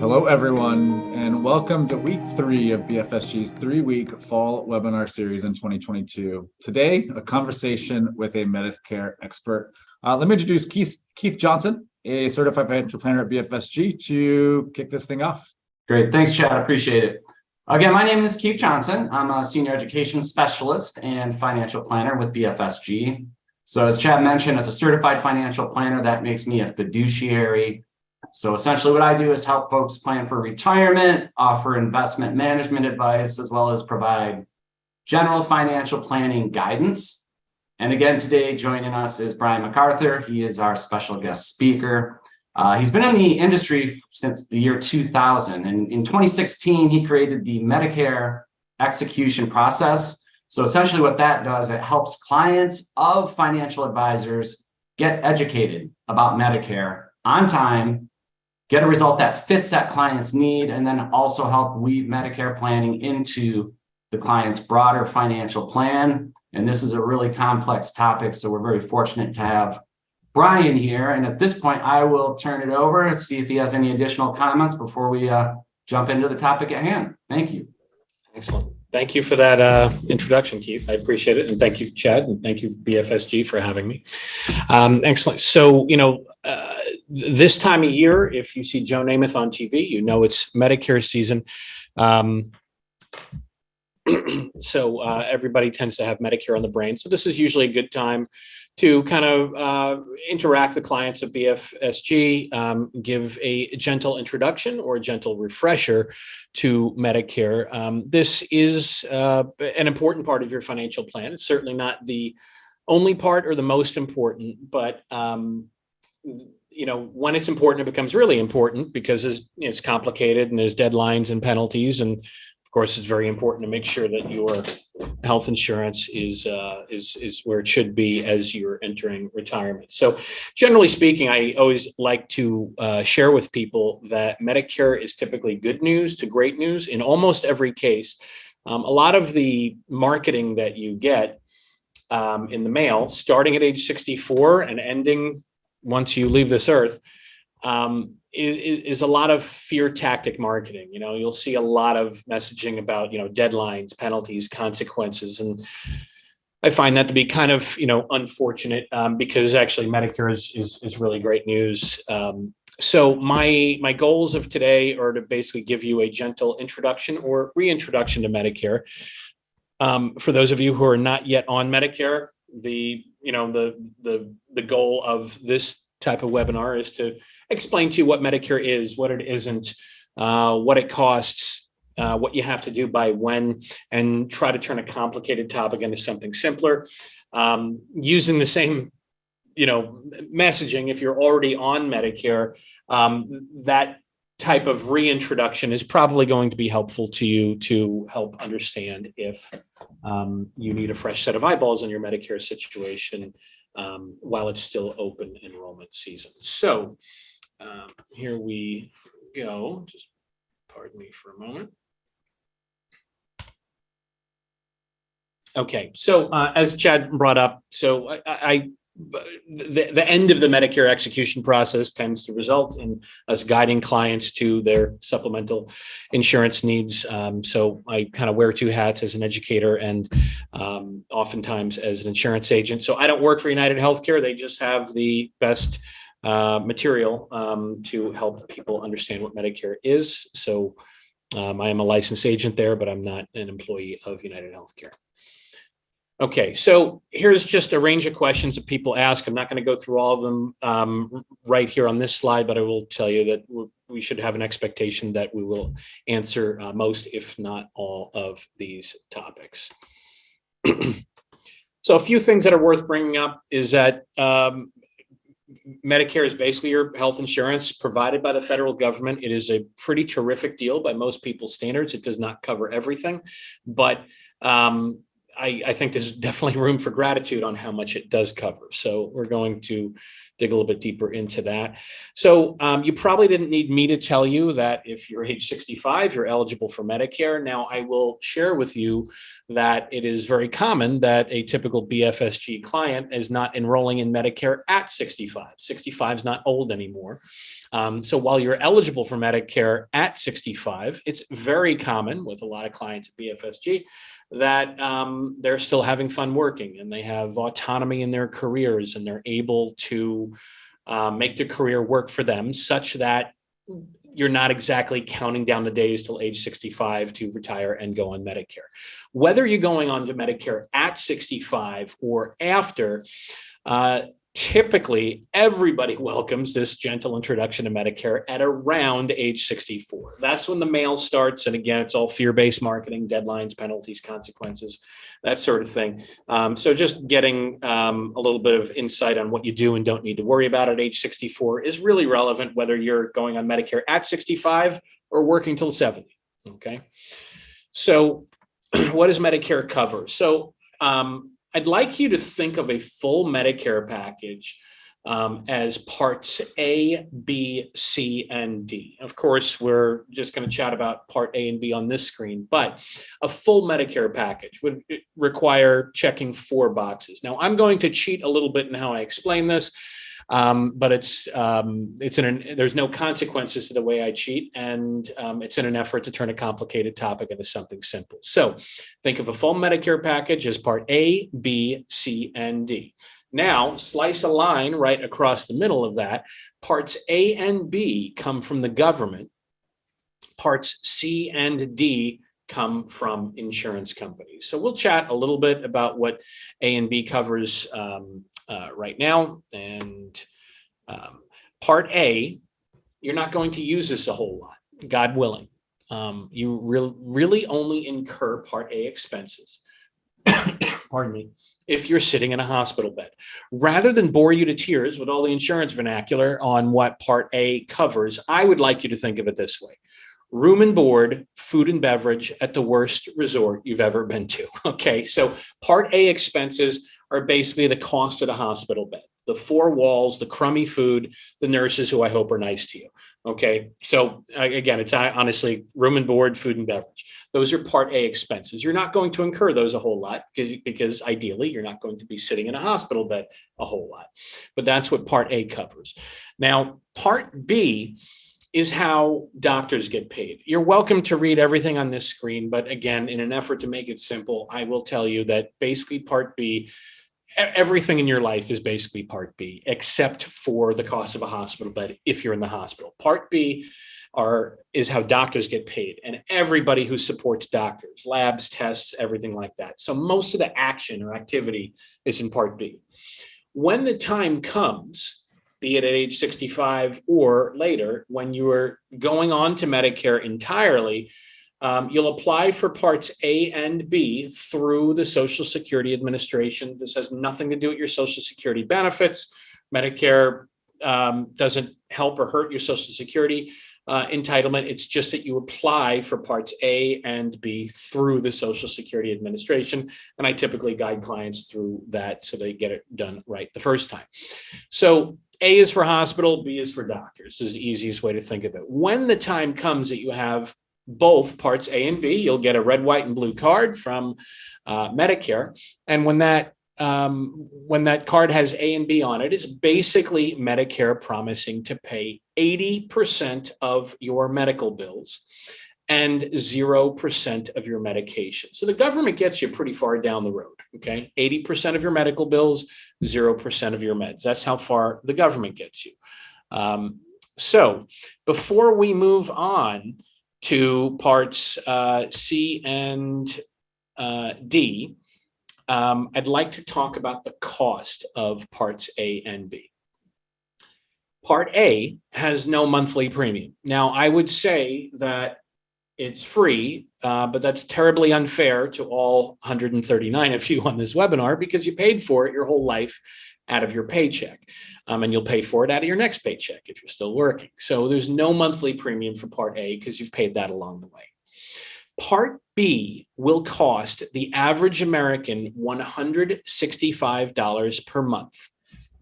Hello, everyone, and welcome to week 3 of BFSG's 3-week fall webinar series in 2022. Today, a conversation with a Medicare expert. Let me introduce Keith Johnson, a certified financial planner at BFSG, to kick this thing off. Great. Thanks, Chad. I appreciate it. Again, my name is Keith Johnson. I'm a senior education specialist and financial planner with BFSG. So as Chad mentioned, as a certified financial planner, that makes me a fiduciary. So essentially what I do is help folks plan for retirement, offer investment management advice, as well as provide general financial planning guidance. And again, today joining us is Brian McArthur. He is our special guest speaker. He's been in the industry since the year 2000. And in 2016, he created the Medicare execution process. So essentially what that does, it helps clients of financial advisors get educated about Medicare on time, get a result that fits that client's need, and then also help weave Medicare planning into the client's broader financial plan. And this is a really complex topic, so we're very fortunate to have Brian here. And at this point, I will turn it over and see if he has any additional comments before we jump into the topic at hand. Thank you. Excellent. Thank you for that introduction, Keith. I appreciate it. And thank you, Chad, and thank you, BFSG, for having me. Excellent. So, this time of year, if you see Joe Namath on TV, you know it's Medicare season. So everybody tends to have Medicare on the brain. So this is usually a good time to kind of interact with clients of BFSG, give a gentle introduction or a gentle refresher to Medicare. This is an important part of your financial plan. It's certainly not the only part or the most important, but when it's important, it becomes really important because it's complicated and there's deadlines and penalties. And of course, it's very important to make sure that your health insurance is where it should be as you're entering retirement. So generally speaking, I always like to share with people that Medicare is typically good news to great news in almost every case. A lot of the marketing that you get in the mail, starting at age 64 and ending once you leave this earth, is a lot of fear tactic marketing. You'll see a lot of messaging about, deadlines, penalties, consequences. And I find that to be kind of, unfortunate because actually Medicare is really great news. So my goals of today are to basically give you a gentle introduction or reintroduction to Medicare. For those of you who are not yet on Medicare, the goal of this type of webinar is to explain to you what Medicare is, what it isn't, what it costs, what you have to do by when, and try to turn a complicated topic into something simpler. Using the same, messaging, if you're already on Medicare, that type of reintroduction is probably going to be helpful to you to help understand if you need a fresh set of eyeballs on your Medicare situation while it's still open enrollment season. So here we go. Just pardon me for a moment. Okay, so as Chad brought up, so the end of the Medicare execution process tends to result in us guiding clients to their supplemental insurance needs. So I kind of wear two hats as an educator and oftentimes as an insurance agent. So I don't work for United Healthcare. They just have the best material to help people understand what Medicare is. So I am a licensed agent there, but I'm not an employee of United Healthcare. Okay, so here's just a range of questions that people ask. I'm not going to go through all of them right here on this slide, but I will tell you that we should have an expectation that we will answer most, if not all, of these topics. So a few things that are worth bringing up is that Medicare is basically your health insurance provided by the federal government. It is a pretty terrific deal by most people's standards. It does not cover everything, but I think there's definitely room for gratitude on how much it does cover. So we're going to dig a little bit deeper into that. So you probably didn't need me to tell you that if you're age 65, you're eligible for Medicare. Now, I will share with you that it is very common that a typical BFSG client is not enrolling in Medicare at 65. 65 is not old anymore. So while you're eligible for Medicare at 65, it's very common with a lot of clients at BFSG that they're still having fun working and they have autonomy in their careers and they're able to make their career work for them such that you're not exactly counting down the days till age 65 to retire and go on Medicare. Whether you're going on to Medicare at 65 or after, typically everybody welcomes this gentle introduction to Medicare at around age 64. That's when the mail starts. And again, it's all fear-based marketing, deadlines, penalties, consequences, that sort of thing. So just getting a little bit of insight on what you do and don't need to worry about at age 64 is really relevant, whether you're going on Medicare at 65 or working till 70. Okay. So what does Medicare cover? So, I'd like you to think of a full Medicare package as parts A, B, C, and D. Of course, we're just going to chat about part A and B on this screen, but a full Medicare package would require checking 4 boxes. Now, I'm going to cheat a little bit in how I explain this, but there's no consequences to the way I cheat, and it's in an effort to turn a complicated topic into something simple. So think of a full Medicare package as part A, B, C, and D. Now slice a line right across the middle of that. Parts A and B come from the government. Parts C and D come from insurance companies. So we'll chat a little bit about what A and B covers right now. And part A, you're not going to use this a whole lot, God willing. You really only incur part A expenses, pardon me, if you're sitting in a hospital bed. Rather than bore you to tears with all the insurance vernacular on what part A covers, I would like you to think of it this way. Room and board, food and beverage at the worst resort you've ever been to. Okay, so part A expenses are basically the cost of the hospital bed, the 4 walls, the crummy food, the nurses who I hope are nice to you. Okay, so again, it's honestly room and board, food and beverage. Those are part A expenses. You're not going to incur those a whole lot because ideally you're not going to be sitting in a hospital bed a whole lot. But that's what part A covers. Now, part B is how doctors get paid. You're welcome to read everything on this screen, but again, in an effort to make it simple, I will tell you that basically part B, everything in your life is basically part B, except for the cost of a hospital bed if you're in the hospital. Part B is how doctors get paid, and everybody who supports doctors, labs, tests, everything like that. So most of the action or activity is in part B. When the time comes, be it at age 65 or later, when you are going on to Medicare entirely, you'll apply for parts A and B through the Social Security Administration. This has nothing to do with your Social Security benefits. Medicare doesn't help or hurt your Social Security entitlement. It's just that you apply for parts A and B through the Social Security Administration. And I typically guide clients through that so they get it done right the first time. So A is for hospital, B is for doctors. This is the easiest way to think of it. When the time comes that you have both parts A and B, you'll get a red, white, and blue card from Medicare. And when that card has A and B on it, it's basically Medicare promising to pay 80% of your medical bills and 0% of your medication. So the government gets you pretty far down the road, okay? 80% of your medical bills, 0% of your meds. That's how far the government gets you. So before we move on to parts C and D, I'd like to talk about the cost of parts A and B. Part A has no monthly premium. Now, I would say that it's free, but that's terribly unfair to all 139 of you on this webinar because you paid for it your whole life out of your paycheck. And you'll pay for it out of your next paycheck if you're still working. So there's no monthly premium for Part A because you've paid that along the way. Part B will cost the average American $165 per month,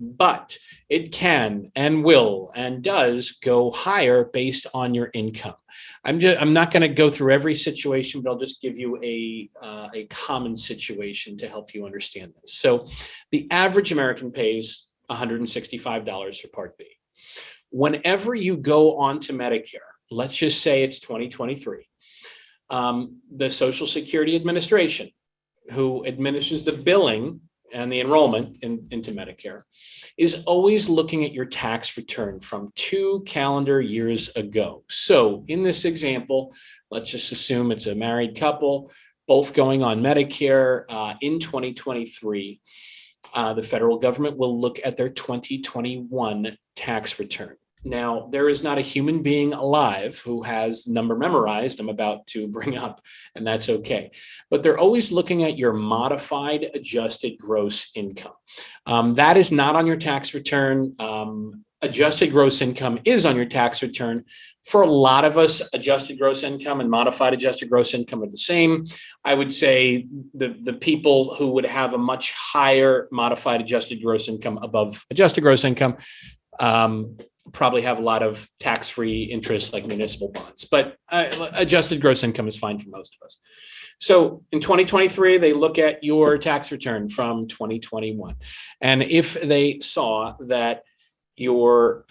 but it can and will and does go higher based on your income. I'm not going to go through every situation, but I'll just give you a common situation to help you understand this. So the average American pays $165 for Part B. whenever you go on to Medicare, let's just say it's 2023, the Social Security Administration, who administers the billing and the enrollment into Medicare, is always looking at your tax return from 2 calendar years ago. So in this example, let's just assume it's a married couple, both going on Medicare in 2023. The federal government will look at their 2021 tax return. Now, there is not a human being alive who has the number memorized I'm about to bring up, and that's okay. But they're always looking at your modified adjusted gross income. That is not on your tax return. Adjusted gross income is on your tax return. For a lot of us, adjusted gross income and modified adjusted gross income are the same. I would say the people who would have a much higher modified adjusted gross income above adjusted gross income probably have a lot of tax-free interest like municipal bonds, but adjusted gross income is fine for most of us. So in 2023, they look at your tax return from 2021. And if they saw that your,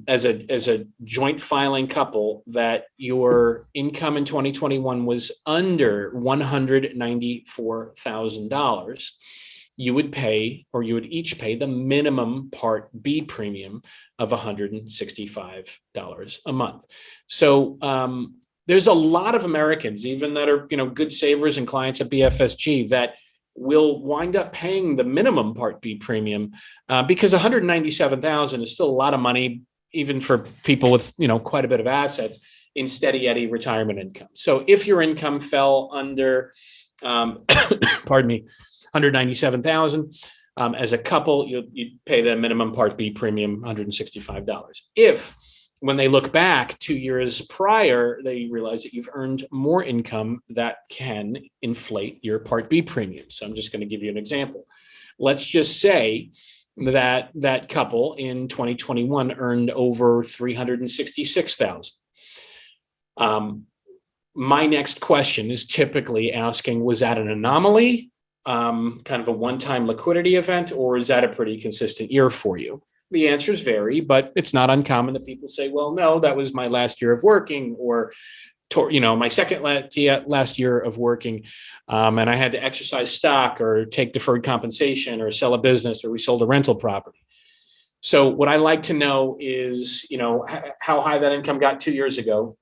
as a joint filing couple, that your income in 2021 was under $194,000, you would pay, or you would each pay the minimum Part B premium of $165 a month. So there's a lot of Americans, even that are good savers and clients at BFSG, that will wind up paying the minimum Part B premium because $197,000 is still a lot of money, even for people with quite a bit of assets in steady Eddie retirement income. So if your income fell under, pardon me, $197,000 as a couple, you'd pay the minimum Part B premium, $165. If, when they look back 2 years prior, they realize that you've earned more income, that can inflate your Part B premium. So I'm just going to give you an example. Let's just say that that couple in 2021 earned over $366,000. My next question is typically asking, was that an anomaly? Kind of a one-time liquidity event, or is that a pretty consistent year for you? The answers vary, but it's not uncommon that people say, well, no, that was my last year of working, or my second last year of working, and I had to exercise stock or take deferred compensation or sell a business, or we sold a rental property. So what I like to know is, how high that income got 2 years ago.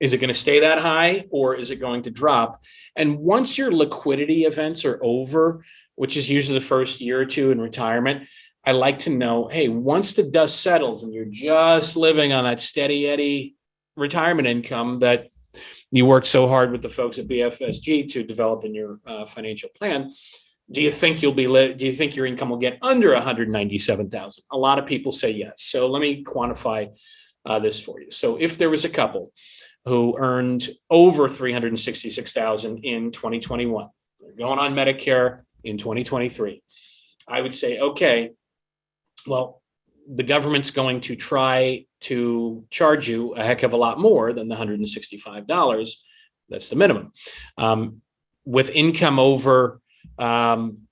Is it going to stay that high, or is it going to drop? And once your liquidity events are over, which is usually the first year or two in retirement, I like to know, hey, once the dust settles and you're just living on that steady Eddie retirement income that you worked so hard with the folks at BFSG to develop in your financial plan, do you think do you think your income will get under $197,000? A lot of people say yes. So let me quantify this for you. So if there was a couple who earned over $366,000 in 2021, they're going on Medicare in 2023, I would say, okay, well, the government's going to try to charge you a heck of a lot more than the $165. That's the minimum. With income over, pardon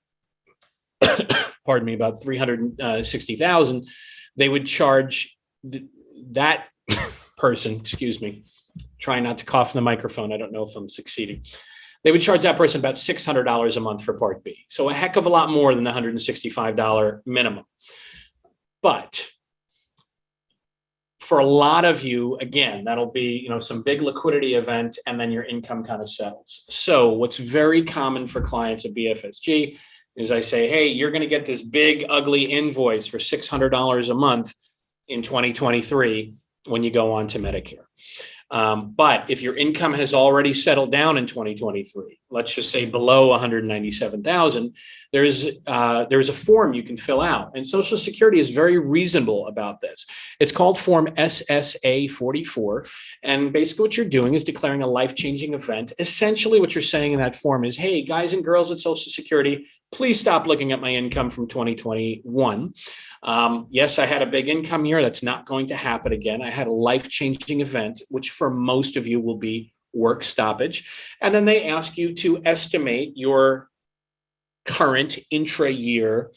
me, about $360,000, they would charge that person, excuse me, trying not to cough in the microphone. I don't know if I'm succeeding. They would charge that person about $600 a month for Part B. So a heck of a lot more than the $165 minimum. But for a lot of you, again, that'll be, some big liquidity event, and then your income kind of settles. So what's very common for clients at BFSG is I say, hey, you're going to get this big, ugly invoice for $600 a month in 2023 when you go on to Medicare. But if your income has already settled down in 2023, let's just say below $197,000, there's a form you can fill out, and Social Security is very reasonable about this. It's called Form SSA 44, and basically what you're doing is declaring a life-changing event. Essentially, what you're saying in that form is, hey, guys and girls at Social Security, please stop looking at my income from 2021. Yes, I had a big income year. That's not going to happen again. I had a life-changing event, which for most of you will be work stoppage. And then they ask you to estimate your current intra-year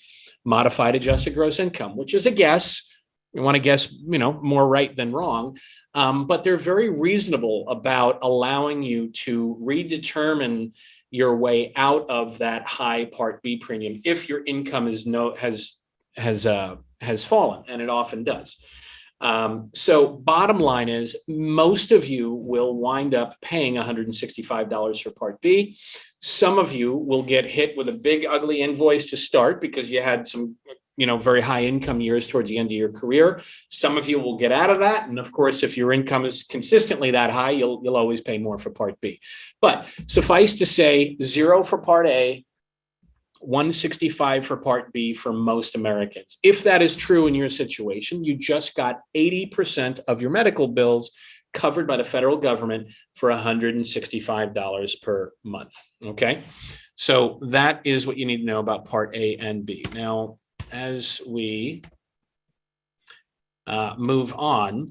modified adjusted gross income, which is a guess. You want to guess, more right than wrong. But they're very reasonable about allowing you to redetermine your way out of that high Part B premium if your income has fallen, and it often does. So bottom line is most of you will wind up paying $165 for Part B. Some of you will get hit with a big ugly invoice to start because you had some very high income years towards the end of your career. Some of you will get out of that. And of course, if your income is consistently that high, you'll always pay more for Part B. But suffice to say, 0 for Part A, 165 for Part B for most Americans. If that is true in your situation, you just got 80% of your medical bills covered by the federal government for $165 per month. Okay. So that is what you need to know about Part A and B. Now, as we move on,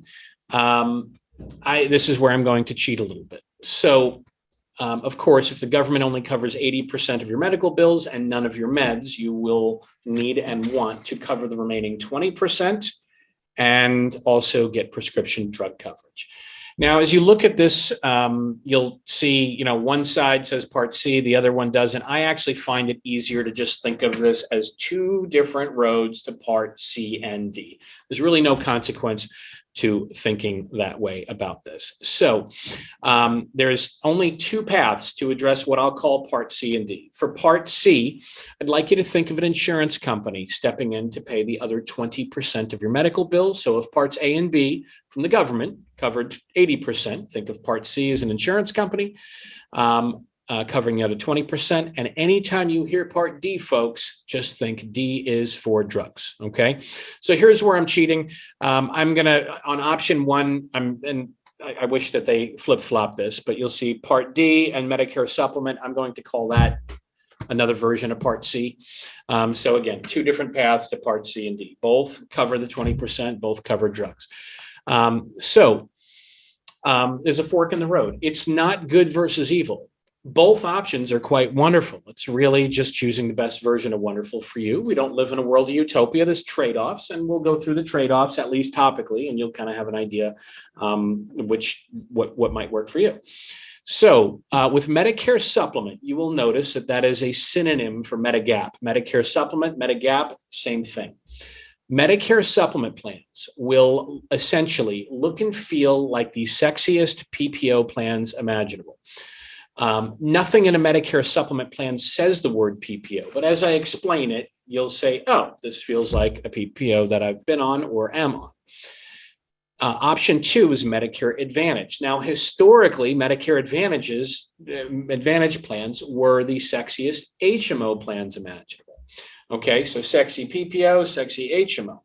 this is where I'm going to cheat a little bit. So, of course, if the government only covers 80% of your medical bills and none of your meds, you will need and want to cover the remaining 20% and also get prescription drug coverage. Now, as you look at this, you'll see, one side says Part C, the other one doesn't. I actually find it easier to just think of this as 2 different roads to Part C and D. There's really no consequence to thinking that way about this. So there's only 2 paths to address what I'll call Part C and D. For Part C, I'd like you to think of an insurance company stepping in to pay the other 20% of your medical bills. So if Parts A and B from the government covered 80%, think of Part C as an insurance company covering the other 20%. And anytime you hear Part D, folks, just think D is for drugs. Okay. So here's where I'm cheating. I'm going to, on option 1, I wish that they flip-flop this, but you'll see Part D and Medicare supplement. I'm going to call that another version of Part C. So again, 2 different paths to Part C and D. Both cover the 20%, both cover drugs. So there's a fork in the road. It's not good versus evil. Both options are quite wonderful. It's really just choosing the best version of wonderful for you. We don't live in a world of utopia. There's trade-offs, and we'll go through the trade-offs at least topically, and you'll kind of have an idea what might work for you. So with Medicare supplement, you will notice that is a synonym for Medigap. Medicare supplement, Medigap, same thing. Medicare supplement plans will essentially look and feel like the sexiest PPO plans imaginable. Nothing in a Medicare supplement plan says the word PPO, but as I explain it, you'll say, oh, this feels like a PPO that I've been on or am on. Option 2 is Medicare Advantage. Now, historically, Medicare Advantage plans were the sexiest HMO plans imaginable. Okay, so sexy PPO, sexy HMO.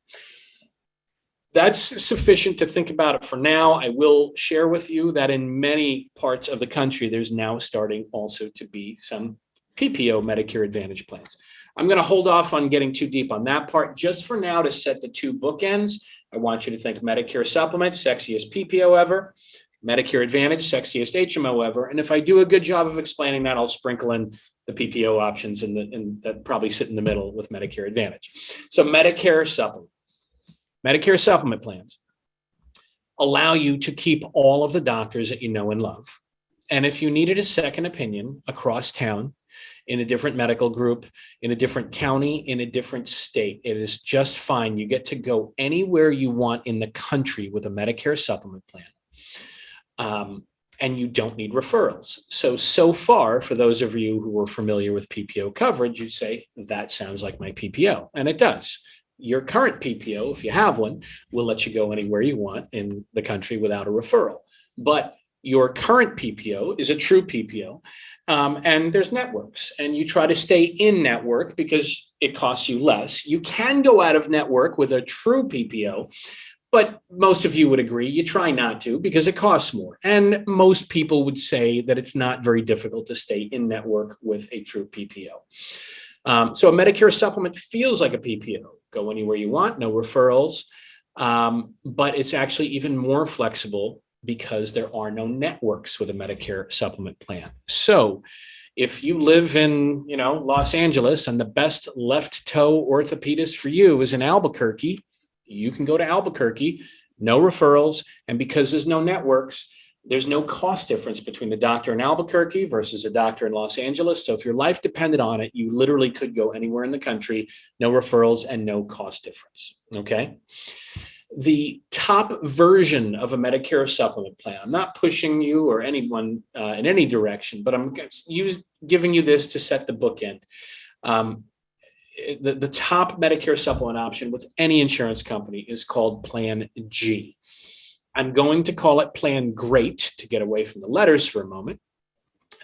That's sufficient to think about it for now. I will share with you that in many parts of the country, there's now starting also to be some PPO Medicare Advantage plans. I'm going to hold off on getting too deep on that part. Just for now, to set the 2 bookends, I want you to think Medicare supplement, sexiest PPO ever, Medicare Advantage, sexiest HMO ever. And if I do a good job of explaining that, I'll sprinkle in the PPO options that probably sit in the middle with Medicare Advantage. So Medicare supplement. Medicare supplement plans allow you to keep all of the doctors that you know and love. And if you needed a second opinion across town, in a different medical group, in a different county, in a different state, it is just fine. You get to go anywhere you want in the country with a Medicare supplement plan. And you don't need referrals. So far, for those of you who are familiar with PPO coverage, you say, that sounds like my PPO. And it does. Your current PPO, if you have one, will let you go anywhere you want in the country without a referral. But your current PPO is a true PPO, and there's networks, and you try to stay in network because it costs you less. You can go out of network with a true PPO, but most of you would agree you try not to because it costs more. And most people would say that it's not very difficult to stay in network with a true PPO. So a Medicare supplement feels like a PPO. Go anywhere you want, no referrals, but it's actually even more flexible because there are no networks with a Medicare supplement plan. So if you live in, Los Angeles and the best left toe orthopedist for you is in Albuquerque, You can go to Albuquerque, no referrals, and because there's no networks, there's no cost difference between the doctor in Albuquerque versus a doctor in Los Angeles. So if your life depended on it, you literally could go anywhere in the country, no referrals and no cost difference. Okay. The top version of a Medicare supplement plan, I'm not pushing you or anyone in any direction, but I'm giving you this to set the bookend. The top Medicare supplement option with any insurance company is called Plan G. I'm going to call it Plan Great to get away from the letters for a moment,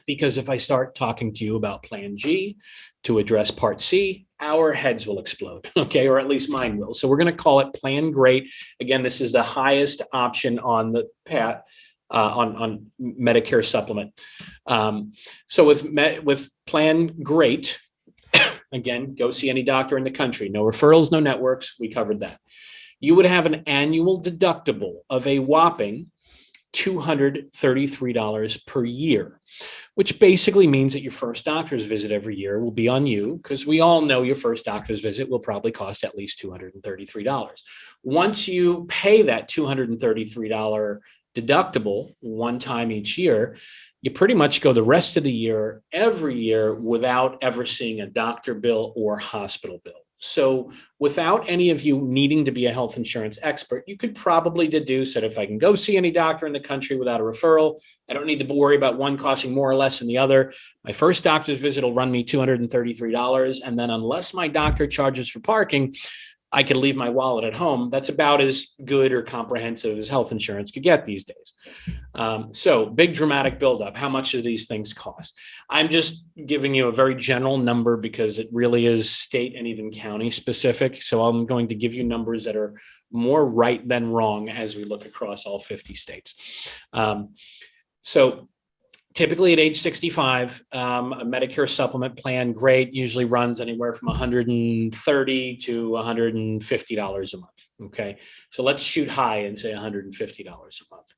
because if I start talking to you about Plan G to address Part C, our heads will explode, okay, or at least mine will. So we're going to call it Plan Great. Again, this is the highest option on the path on Medicare supplement. So with Plan Great, again, go see any doctor in the country. No referrals, no networks. We covered that. You would have an annual deductible of a whopping $233 per year, which basically means that your first doctor's visit every year will be on you, because we all know your first doctor's visit will probably cost at least $233. Once you pay that $233 deductible one time each year, you pretty much go the rest of the year, every year, without ever seeing a doctor bill or hospital bill. So without any of you needing to be a health insurance expert, you could probably deduce that if I can go see any doctor in the country without a referral, I don't need to worry about one costing more or less than the other. My first doctor's visit will run me $233. And then unless my doctor charges for parking, I could leave my wallet at home. That's about as good or comprehensive as health insurance could get these days. So big dramatic buildup. How much do these things cost? I'm just giving you a very general number because it really is state and even county specific. So I'm going to give you numbers that are more right than wrong as we look across all 50 states. So typically at age 65, a Medicare supplement plan, great, usually runs anywhere from $130 to $150 a month. Okay, so let's shoot high and say $150 a month.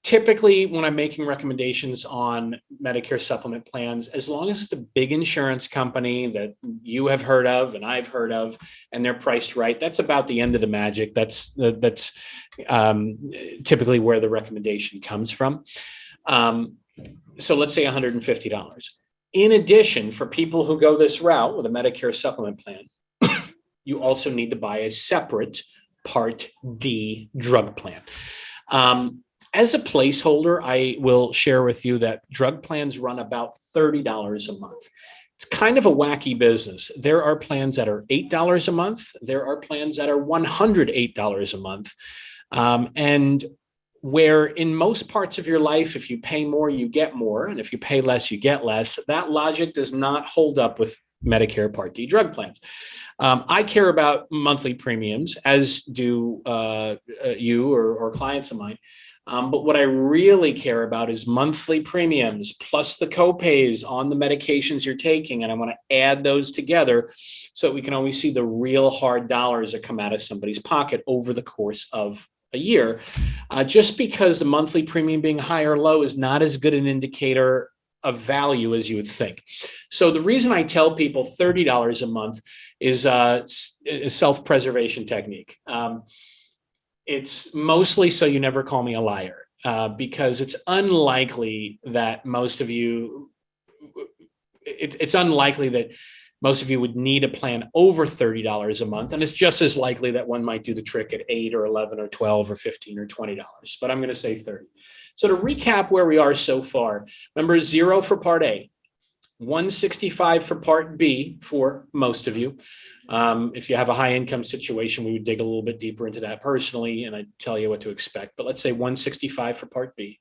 Typically, when I'm making recommendations on Medicare supplement plans, as long as it's a big insurance company that you have heard of and I've heard of, and they're priced right, that's about the end of the magic. That's typically where the recommendation comes from. So let's say $150. In addition, for people who go this route with a Medicare supplement plan, you also need to buy a separate Part D drug plan. As a placeholder, I will share with you that drug plans run about $30 a month. It's kind of a wacky business. There are plans that are $8 a month. There are plans that are $108 a month. And where in most parts of your life, if you pay more, you get more. And if you pay less, you get less. That logic does not hold up with Medicare Part D drug plans. I care about monthly premiums, as do you or clients of mine. But what I really care about is monthly premiums plus the copays on the medications you're taking. And I want to add those together so we can always see the real hard dollars that come out of somebody's pocket over the course of a year. Just because the monthly premium being high or low is not as good an indicator of value as you would think. So the reason I tell people $30 a month is a self-preservation technique. It's mostly so you never call me a liar, because it's unlikely that most of you, it's unlikely that most of you would need a plan over $30 a month. And it's just as likely that one might do the trick at $8 or $11 or $12 or $15 or $20, but I'm going to say 30. So to recap where we are so far, remember, 0 for Part A, 165 for Part B for most of you. If you have a high income situation, we would dig a little bit deeper into that personally, and I'd tell you what to expect. But let's say 165 for Part B,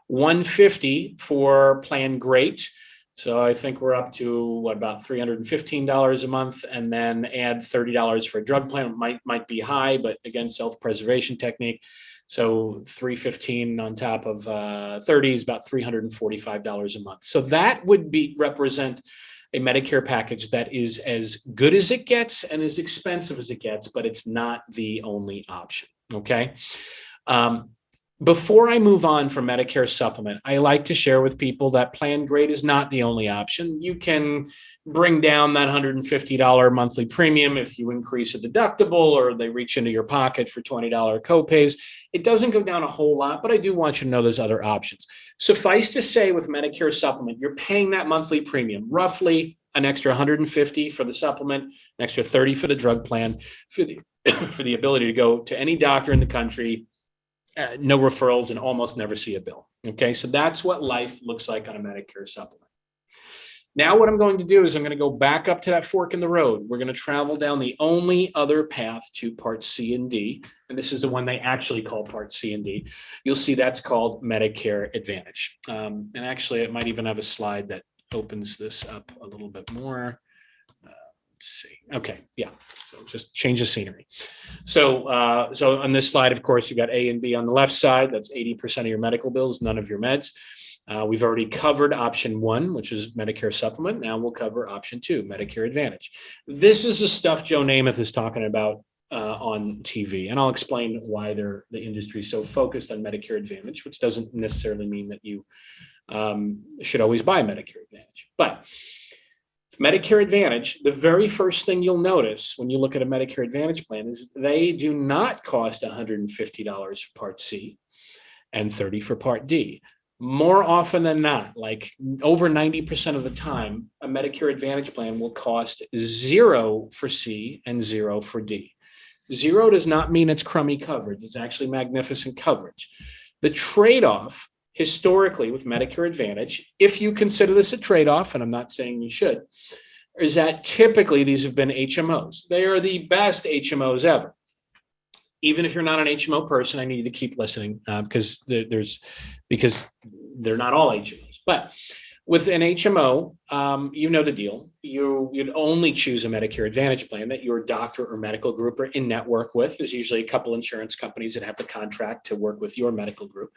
150 for Plan Great. So I think we're up to about $315 a month, and then add $30 for a drug plan. Might be high, but again, self-preservation technique. So $315 on top of 30 is about $345 a month. So that would represent a Medicare package that is as good as it gets and as expensive as it gets, but it's not the only option. Okay. Before I move on from Medicare supplement, I like to share with people that plan grade is not the only option. You can bring down that $150 monthly premium if you increase a deductible or they reach into your pocket for $20 copays. It doesn't go down a whole lot, but I do want you to know there's other options. Suffice to say, with Medicare supplement, you're paying that monthly premium, roughly an extra $150 for the supplement, an extra $30 for the drug plan, for the ability to go to any doctor in the country, no referrals, and almost never see a bill. Okay, so that's what life looks like on a Medicare supplement. Now what I'm going to do is I'm going to go back up to that fork in the road. We're going to travel down the only other path to Part C and D, and this is the one they actually call Part C and D. You'll see that's called Medicare Advantage. And actually, it might even have a slide that opens this up a little bit more. Let's see. Okay, yeah. So just change the scenery. So on this slide, of course, you got A and B on the left side. That's 80% of your medical bills, none of your meds. We've already covered option 1, which is Medicare supplement. Now we'll cover option 2, Medicare Advantage. This is the stuff Joe Namath is talking about on TV, and I'll explain why the industry is so focused on Medicare Advantage, which doesn't necessarily mean that you should always buy Medicare Advantage. But Medicare Advantage, the very first thing you'll notice when you look at a Medicare Advantage plan is they do not cost $150 for Part C and $30 for Part D. More often than not, like over 90% of the time, a Medicare Advantage plan will cost $0 for C and $0 for D. 0 does not mean it's crummy coverage. It's actually magnificent coverage. The trade-off historically with Medicare Advantage, if you consider this a trade-off, and I'm not saying you should, is that typically these have been HMOs. They are the best HMOs ever. Even if you're not an HMO person, I need you to keep listening because they're not all HMOs. But with an HMO, you know the deal. You'd only choose a Medicare Advantage plan that your doctor or medical group are in network with. There's usually a couple insurance companies that have the contract to work with your medical group.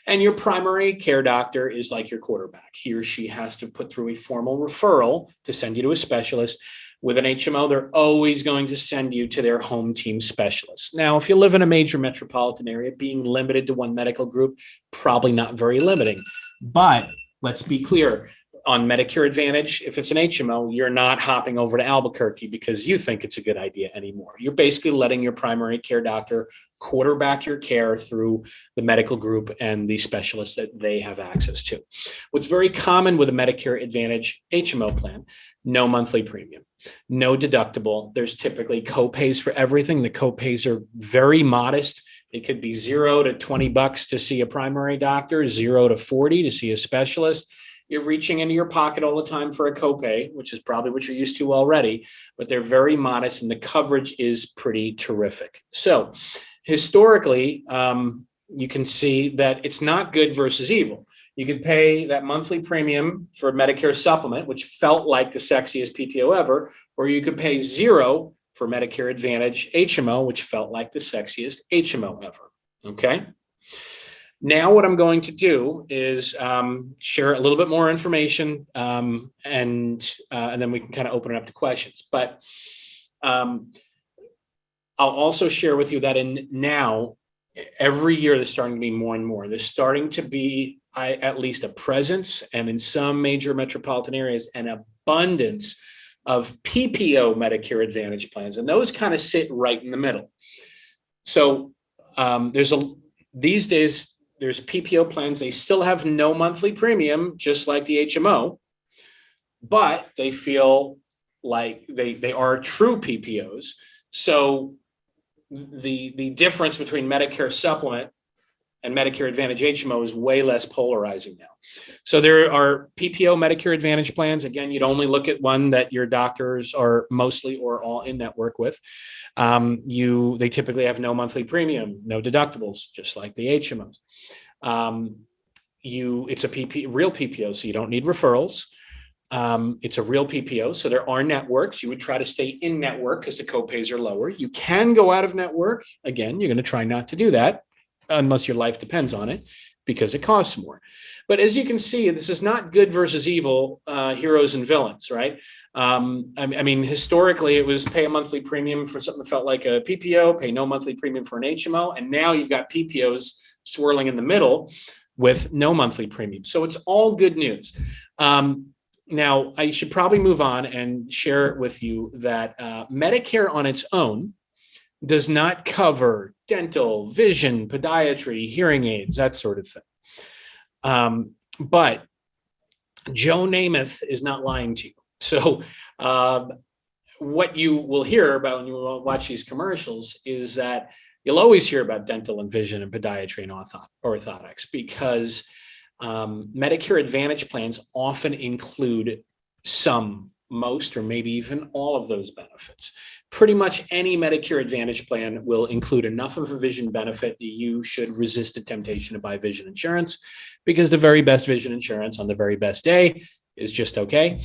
And your primary care doctor is like your quarterback. He or she has to put through a formal referral to send you to a specialist. With an HMO, they're always going to send you to their home team specialist. Now, if you live in a major metropolitan area, being limited to one medical group, probably not very limiting. But let's be clear, on Medicare Advantage, if it's an HMO, you're not hopping over to Albuquerque because you think it's a good idea anymore. You're basically letting your primary care doctor quarterback your care through the medical group and the specialists that they have access to. What's very common with a Medicare Advantage HMO plan, no monthly premium, no deductible. There's typically copays for everything. The copays are very modest. It could be $0 to $20 to see a primary doctor, $0 to $40 to see a specialist. You're reaching into your pocket all the time for a copay, which is probably what you're used to already, but they're very modest and the coverage is pretty terrific. So historically, you can see that it's not good versus evil. You could pay that monthly premium for Medicare supplement, which felt like the sexiest PPO ever, or you could pay $0 for Medicare Advantage HMO, which felt like the sexiest HMO ever. Okay. Now, what I'm going to do is share a little bit more information, and then we can kind of open it up to questions. But I'll also share with you that now, every year, there's starting to be more and more. There's starting to be at least a presence, and in some major metropolitan areas, an abundance of PPO Medicare Advantage plans, and those kind of sit right in the middle. So these days, there's PPO plans. They still have no monthly premium, just like the HMO, but they feel like they are true PPOs. So the difference between Medicare supplement and Medicare Advantage HMO is way less polarizing now. So there are PPO Medicare Advantage plans. Again, you'd only look at one that your doctors are mostly or all in network with. They typically have no monthly premium, no deductibles, just like the HMOs. It's a real PPO, so you don't need referrals. It's a real PPO, so there are networks. You would try to stay in network because the copays are lower. You can go out of network. Again, you're going to try not to do that. unless your life depends on it, because it costs more. But as you can see, this is not good versus evil, heroes and villains, right? I mean, historically, it was pay a monthly premium for something that felt like a PPO, pay no monthly premium for an HMO, and now you've got PPOs swirling in the middle with no monthly premium. So it's all good news. Now, I should probably move on and share with you that Medicare on its own does not cover dental, vision, podiatry, hearing aids, that sort of thing. But Joe Namath is not lying to you. So what you will hear about when you watch these commercials is that you'll always hear about dental and vision and podiatry and orthotics, because Medicare Advantage plans often include some, most, or maybe even all of those benefits. Pretty much any Medicare Advantage plan will include enough of a vision benefit that you should resist the temptation to buy vision insurance, because the very best vision insurance on the very best day is just okay.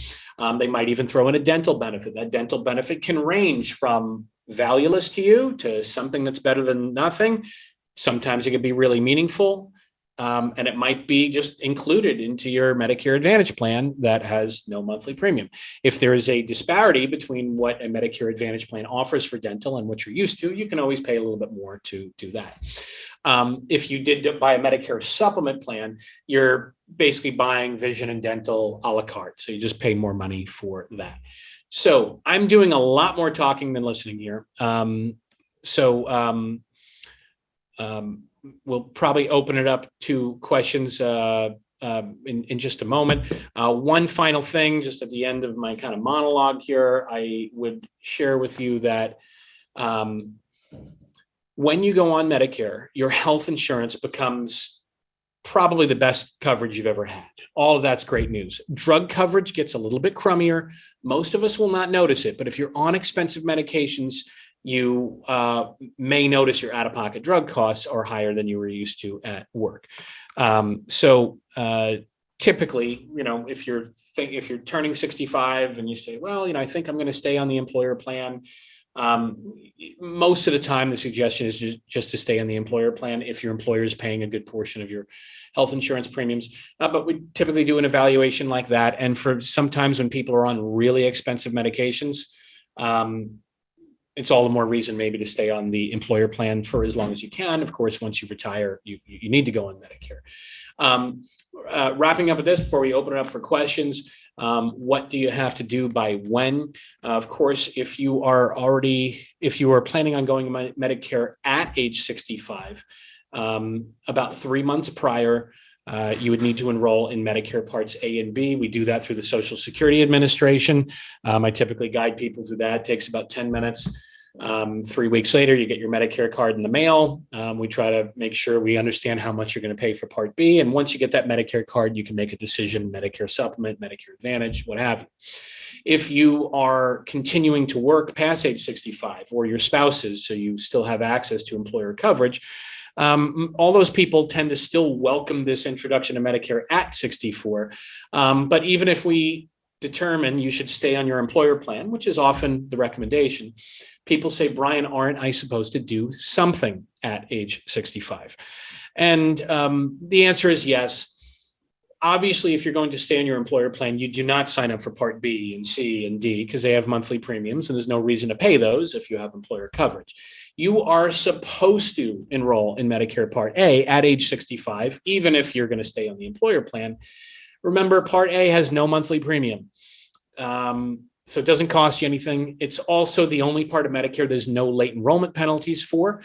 They might even throw in a dental benefit. That dental benefit can range from valueless to you to something that's better than nothing. Sometimes it can be really meaningful. And it might be just included into your Medicare Advantage plan that has no monthly premium. If there is a disparity between what a Medicare Advantage plan offers for dental and what you're used to, you can always pay a little bit more to do that. If you did buy a Medicare supplement plan, you're basically buying vision and dental a la carte. So you just pay more money for that. So I'm doing a lot more talking than listening here. We'll probably open it up to questions in just a moment. One final thing, just at the end of my kind of monologue here, I would share with you that when you go on Medicare, your health insurance becomes probably the best coverage you've ever had. All of that's great news. Drug coverage gets a little bit crummier. Most of us will not notice it, but if you're on expensive medications, you may notice your out-of-pocket drug costs are higher than you were used to at work. Typically, if you're turning 65 and you say, well, I think I'm going to stay on the employer plan. Most of the time, the suggestion is just to stay on the employer plan if your employer is paying a good portion of your health insurance premiums. But we typically do an evaluation like that. And for sometimes when people are on really expensive medications, it's all the more reason maybe to stay on the employer plan for as long as you can. Of course, once you retire, you need to go on Medicare. Wrapping up with this before we open it up for questions, what do you have to do by when? Of course, if you are planning on going to Medicare at age 65, about 3 months prior, you would need to enroll in Medicare Parts A and B. We do that through the Social Security Administration. I typically guide people through that. It takes about 10 minutes. 3 weeks later, you get your Medicare card in the mail. We try to make sure we understand how much you're going to pay for Part B. And once you get that Medicare card, you can make a decision, Medicare Supplement, Medicare Advantage, what have you. If you are continuing to work past age 65, or your spouse is, so you still have access to employer coverage, all those people tend to still welcome this introduction to Medicare at 64. But even if we determine you should stay on your employer plan, which is often the recommendation, people say, Brian, aren't I supposed to do something at age 65? And the answer is yes. Obviously, if you're going to stay on your employer plan, you do not sign up for Part B and C and D because they have monthly premiums, and there's no reason to pay those if you have employer coverage. You are supposed to enroll in Medicare Part A at age 65, even if you're going to stay on the employer plan. Remember, Part A has no monthly premium. So it doesn't cost you anything. It's also the only part of Medicare there's no late enrollment penalties for.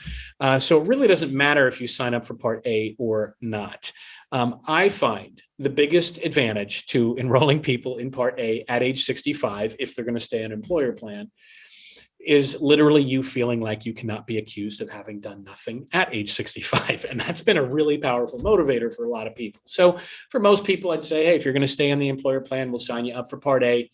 So it really doesn't matter if you sign up for Part A or not. I find the biggest advantage to enrolling people in Part A at age 65, if they're going to stay on an employer plan, is literally you feeling like you cannot be accused of having done nothing at age 65. And that's been a really powerful motivator for a lot of people. So for most people, I'd say, hey, if you're going to stay on the employer plan, we'll sign you up for Part A.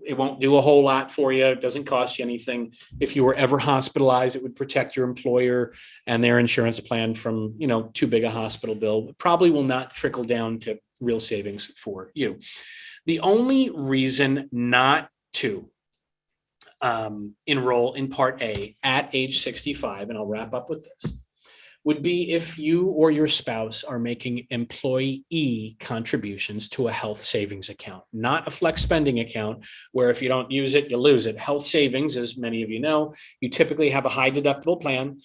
It won't do a whole lot for you. It doesn't cost you anything. If you were ever hospitalized, it would protect your employer and their insurance plan from, too big a hospital bill. It probably will not trickle down to real savings for you. The only reason not to enroll in Part A at age 65, and I'll wrap up with this, would be if you or your spouse are making employee contributions to a health savings account, not a flex spending account where if you don't use it, you lose it. Health savings, as many of you know, you typically have a high deductible plan,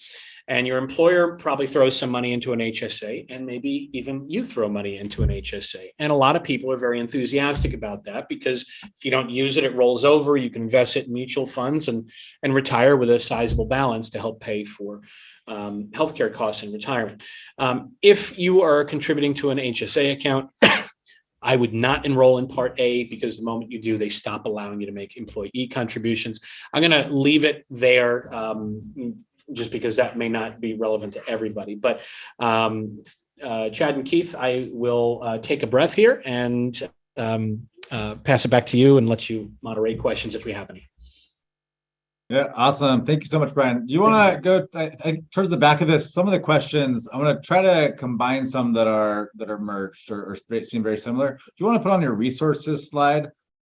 and your employer probably throws some money into an HSA, and maybe even you throw money into an HSA. And a lot of people are very enthusiastic about that because if you don't use it, it rolls over. You can invest it in mutual funds and retire with a sizable balance to help pay for healthcare costs in retirement. If you are contributing to an HSA account, I would not enroll in Part A because the moment you do, they stop allowing you to make employee contributions. I'm going to leave it there just because that may not be relevant to everybody. But Chad and Keith, I will take a breath here and pass it back to you and let you moderate questions if we have any. Yeah, awesome. Thank you so much, Brian. Do you want to go towards the back of this? Some of the questions, I'm going to try to combine some that are merged or seem very similar. Do you want to put on your resources slide?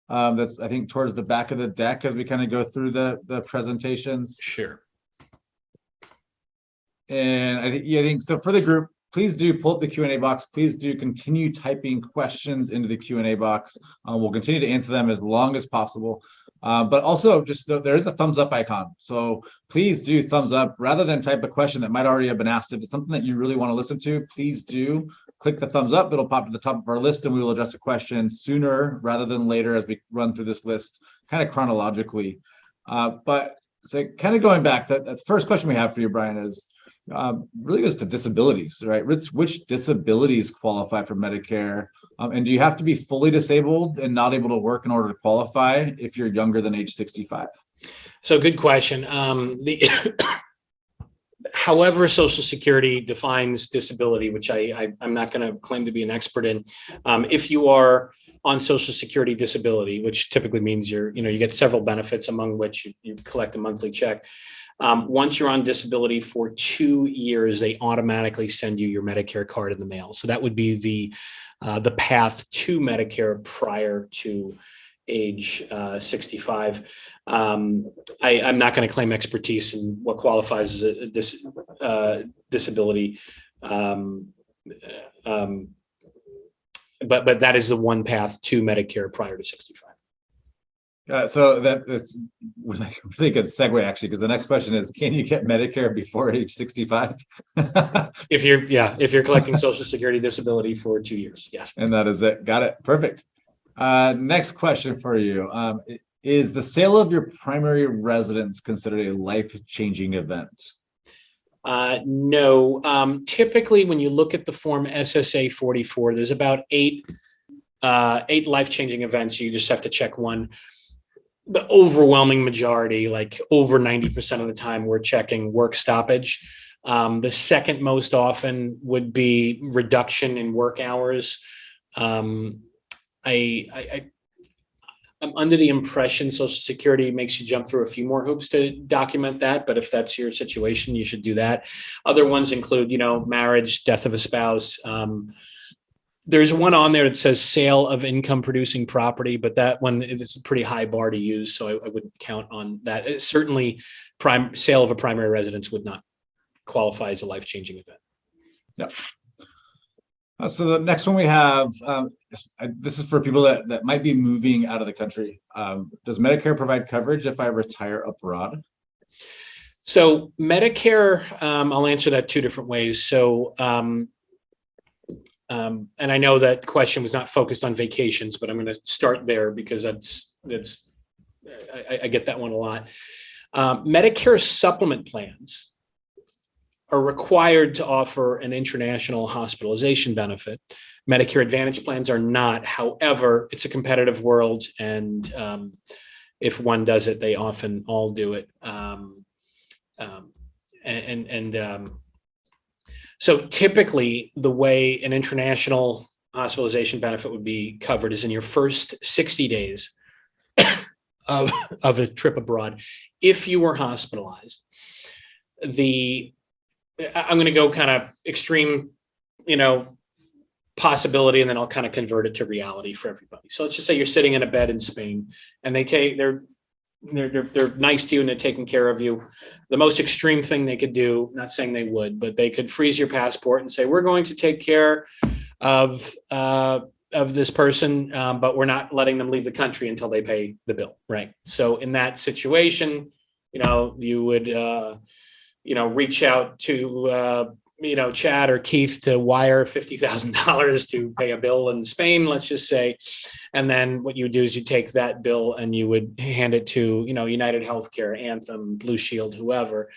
That's, I think, towards the back of the deck as we kind of go through the presentations. Sure. And I think so for the group, please do pull up the Q&A box. Please do continue typing questions into the Q&A box. We'll continue to answer them as long as possible. But also just there is a thumbs up icon. So please do thumbs up rather than type a question that might already have been asked. If it's something that you really want to listen to, please do click the thumbs up. It'll pop to the top of our list and we will address a question sooner rather than later as we run through this list kind of chronologically. But so kind of going back, the first question we have for you, Brian, is really goes to disabilities, right? Which disabilities qualify for Medicare? And do you have to be fully disabled and not able to work in order to qualify if you're younger than age 65? So good question. However, Social Security defines disability, which I'm not going to claim to be an expert in. If you are on Social Security disability, which typically means you get several benefits, among which you collect a monthly check. Once you're on disability for 2 years, they automatically send you your Medicare card in the mail. So that would be the path to Medicare prior to age 65. I'm not going to claim expertise in what qualifies as a disability, but that is the one path to Medicare prior to 65. So that's a really good segue, actually, because the next question is, can you get Medicare before age 65? If you're collecting Social Security disability for 2 years, yes. And that is it. Got it. Perfect. Next question for you. Is the sale of your primary residence considered a life-changing event? No. Typically, when you look at the form SSA 44, there's about eight life-changing events. You just have to check one. The overwhelming majority, like over 90% of the time, we're checking work stoppage. The second most often would be reduction in work hours. I'm under the impression Social Security makes you jump through a few more hoops to document that, but if that's your situation, you should do that. Other ones include, marriage, death of a spouse. There's one on there that says sale of income producing property, but that one is a pretty high bar to use, so I wouldn't count on that. Certainly, sale of a primary residence would not qualify as a life-changing event. Yeah. So the next one we have, this is for people that might be moving out of the country. Does Medicare provide coverage if I retire abroad? So Medicare, I'll answer that two different ways. So, and I know that question was not focused on vacations, but I'm going to start there because I get that one a lot. Medicare supplement plans are required to offer an international hospitalization benefit. Medicare Advantage plans are not. However, it's a competitive world, and if one does it, they often all do it. So typically, the way an international hospitalization benefit would be covered is in your first 60 days of a trip abroad. If you were hospitalized, I'm going to go kind of extreme, possibility, and then I'll kind of convert it to reality for everybody. So let's just say you're sitting in a bed in Spain, and they're they're nice to you and they're taking care of you. The most extreme thing they could do, not saying they would, but they could freeze your passport and say, we're going to take care of this person, but we're not letting them leave the country until they pay the bill, right? So in that situation, you would reach out to Chad or Keith to wire $50,000 to pay a bill in Spain, let's just say. And then what you would do is you take that bill and you would hand it to, United Healthcare, Anthem, Blue Shield, whoever.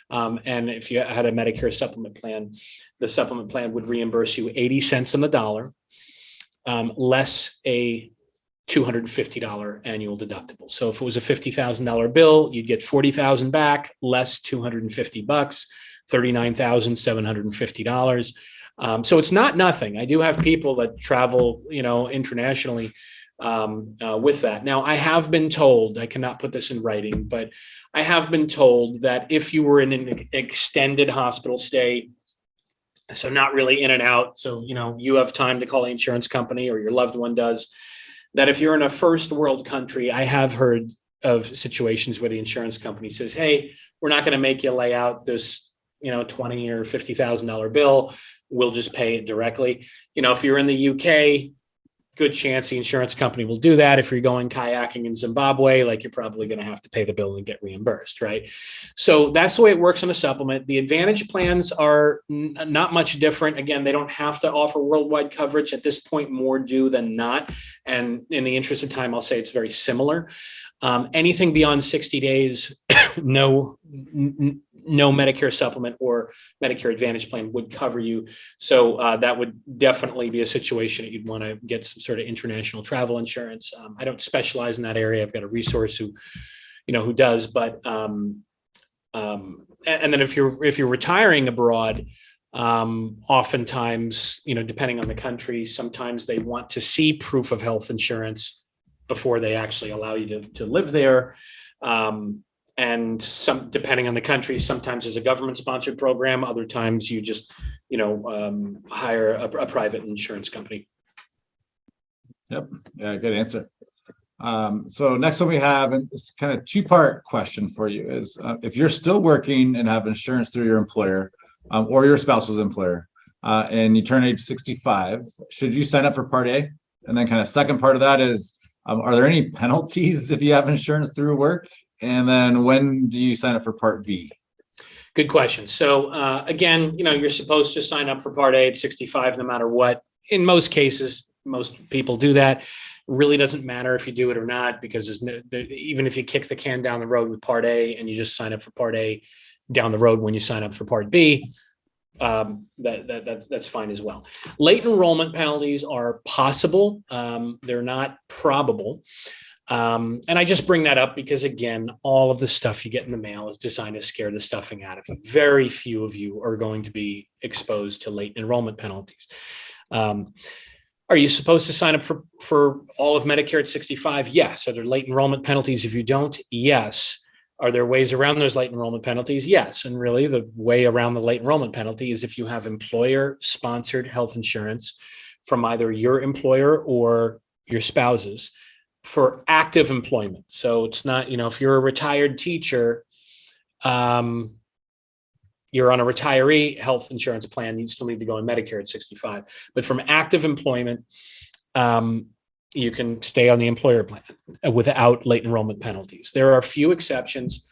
And if you had a Medicare supplement plan, the supplement plan would reimburse you 80 cents on the dollar, less a $250 annual deductible. So if it was a $50,000 bill, you'd get $40,000 back, less $250, $39,750. So it's not nothing. I do have people that travel, internationally with that. Now, I have been told, I cannot put this in writing, but I have been told that if you were in an extended hospital stay, so not really in and out, so, you have time to call the insurance company or your loved one does, that if you're in a first world country, I have heard of situations where the insurance company says, hey, we're not going to make you lay out this, $20,000 or $50,000 bill. We'll just pay it directly. If you're in the UK, good chance the insurance company will do that. If you're going kayaking in Zimbabwe, you're probably going to have to pay the bill and get reimbursed, right? So that's the way it works on a supplement. The Advantage plans are not much different. Again, they don't have to offer worldwide coverage at this point, more do than not. And in the interest of time, I'll say it's very similar. Anything beyond 60 days, no Medicare supplement or Medicare Advantage plan would cover you. So that would definitely be a situation that you'd want to get some sort of international travel insurance. I don't specialize in that area. I've got a resource who does, but and then if you're retiring abroad, oftentimes, depending on the country, sometimes they want to see proof of health insurance before they actually allow you to live there. And some, depending on the country, sometimes it's a government-sponsored program. Other times you just, hire a private insurance company. Yep. Yeah, good answer. So next one we have, and this kind of two-part question for you is, if you're still working and have insurance through your employer or your spouse's employer, and you turn age 65, should you sign up for Part A? And then kind of second part of that is, are there any penalties if you have insurance through work? And then when do you sign up for Part B? Good question. So again, you're supposed to sign up for Part A at 65, no matter what. In most cases, most people do that. Really doesn't matter if you do it or not, because even if you kick the can down the road with Part A and you just sign up for Part A down the road when you sign up for Part B, that's fine as well. Late enrollment penalties are possible. They're not probable. And I just bring that up because, again, all of the stuff you get in the mail is designed to scare the stuffing out of you. Very few of you are going to be exposed to late enrollment penalties. Are you supposed to sign up for all of Medicare at 65? Yes. Are there late enrollment penalties if you don't? Yes. Are there ways around those late enrollment penalties? Yes. And really the way around the late enrollment penalty is if you have employer-sponsored health insurance from either your employer or your spouse's for active employment. So it's not, if you're a retired teacher, you're on a retiree health insurance plan, you still need to go on Medicare at 65. But from active employment, you can stay on the employer plan without late enrollment penalties. There are a few exceptions.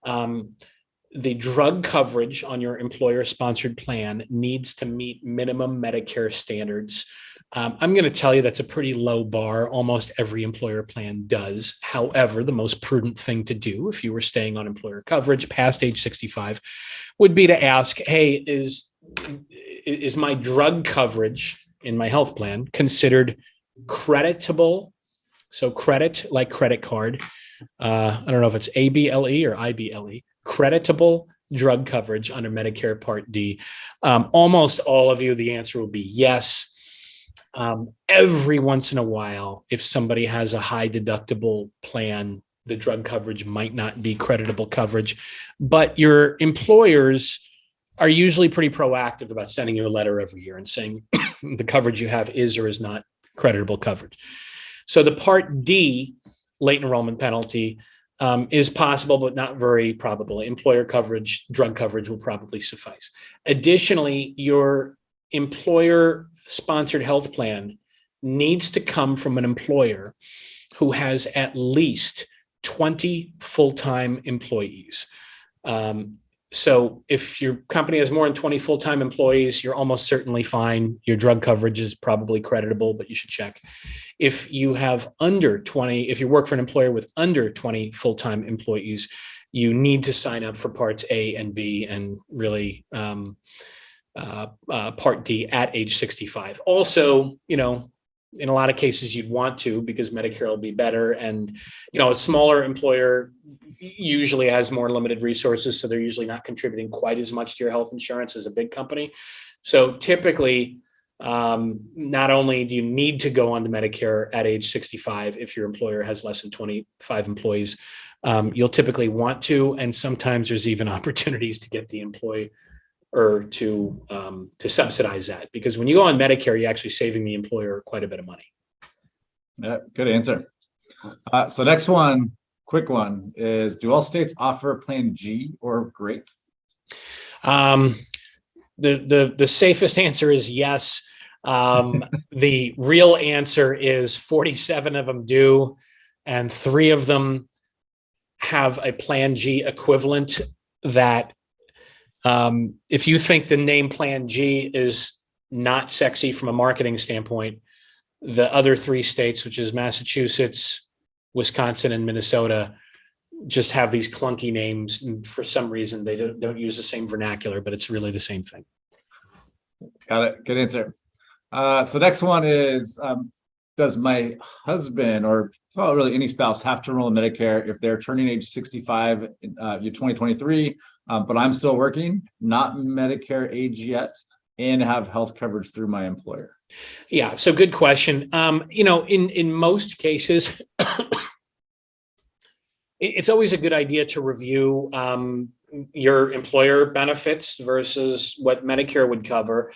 The drug coverage on your employer-sponsored plan needs to meet minimum Medicare standards. I'm going to tell you that's a pretty low bar. Almost every employer plan does. However, the most prudent thing to do if you were staying on employer coverage past age 65 would be to ask, hey, is my drug coverage in my health plan considered creditable? So credit, like credit card. I don't know if it's ABLE or IBLE. Creditable drug coverage under Medicare Part D. Almost all of you, the answer will be yes. Every once in a while, if somebody has a high deductible plan, the drug coverage might not be creditable coverage, but your employers are usually pretty proactive about sending you a letter every year and saying the coverage you have is or is not creditable coverage. So the Part D late enrollment penalty is possible, but not very probable. Employer coverage, drug coverage will probably suffice. Additionally, your employer-sponsored health plan needs to come from an employer who has at least 20 full-time employees. So if your company has more than 20 full-time employees, you're almost certainly fine. Your drug coverage is probably creditable, but you should check. If you have under 20, if you work for an employer with under 20 full-time employees, you need to sign up for parts A and B and really part D at age 65. Also, in a lot of cases you'd want to, because Medicare will be better. And, a smaller employer usually has more limited resources. So they're usually not contributing quite as much to your health insurance as a big company. So typically, not only do you need to go on to Medicare at age 65, if your employer has less than 25 employees, you'll typically want to, and sometimes there's even opportunities to get the employer to subsidize that, because when you go on Medicare, you're actually saving the employer quite a bit of money. Yeah, good answer. So next one, quick one, is do all states offer Plan G or great? The safest answer is yes. The real answer is 47 of them do, and 3 of them have a Plan G equivalent that if you think the name Plan G is not sexy from a marketing standpoint, the other 3 states, which is Massachusetts, Wisconsin, and Minnesota, just have these clunky names. And for some reason, they don't use the same vernacular, but it's really the same thing. Got it. Good answer. So next one is, does my husband or really any spouse have to enroll in Medicare if they're turning age 65 in 2023, but I'm still working, not Medicare age yet, and have health coverage through my employer? Yeah, so good question. In most cases, it's always a good idea to review your employer benefits versus what Medicare would cover.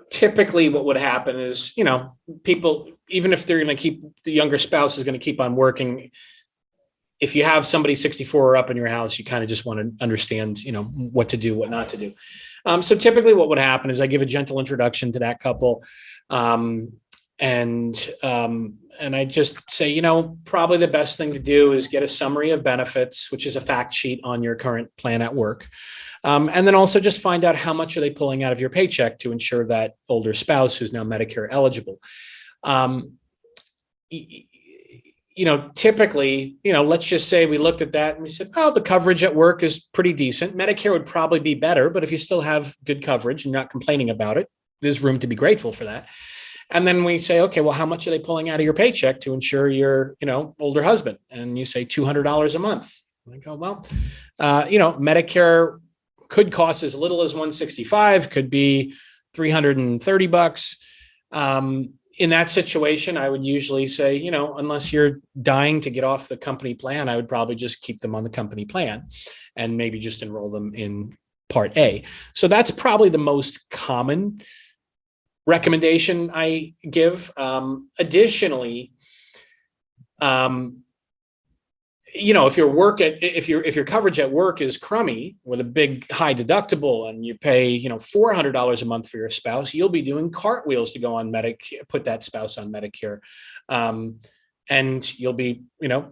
Typically what would happen is, people, even if they're going to keep, the younger spouse is going to keep on working. If you have somebody 64 or up in your house, you kind of just want to understand, what to do, what not to do. So typically what would happen is I give a gentle introduction to that couple. And I just say, probably the best thing to do is get a summary of benefits, which is a fact sheet on your current plan at work. And then also just find out how much are they pulling out of your paycheck to ensure that older spouse who's now Medicare eligible. Typically, let's just say we looked at that and we said, oh, the coverage at work is pretty decent. Medicare would probably be better, but if you still have good coverage and you're not complaining about it, there's room to be grateful for that. And then we say, okay, well, how much are they pulling out of your paycheck to ensure your, older husband? And you say $200 a month. I go, well, Medicare could cost as little as $165, could be $330. In that situation, I would usually say, unless you're dying to get off the company plan, I would probably just keep them on the company plan and maybe just enroll them in Part A. So that's probably the most common recommendation I give. Additionally, if your coverage at work is crummy with a big high deductible and you pay, $400 a month for your spouse, you'll be doing cartwheels to go on Medicare, put that spouse on Medicare. And you'll be,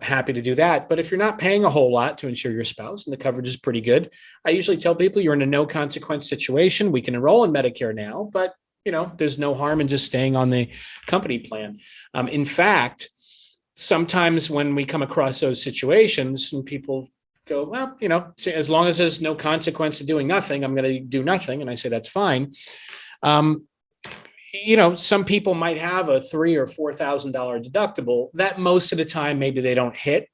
happy to do that. But if you're not paying a whole lot to insure your spouse and the coverage is pretty good, I usually tell people you're in a no consequence situation. We can enroll in Medicare now, but there's no harm in just staying on the company plan. In fact, sometimes when we come across those situations and people go, well, as long as there's no consequence to doing nothing, I'm going to do nothing. And I say, that's fine. Some people might have a $3,000 or $4,000 deductible that most of the time, maybe they don't hit.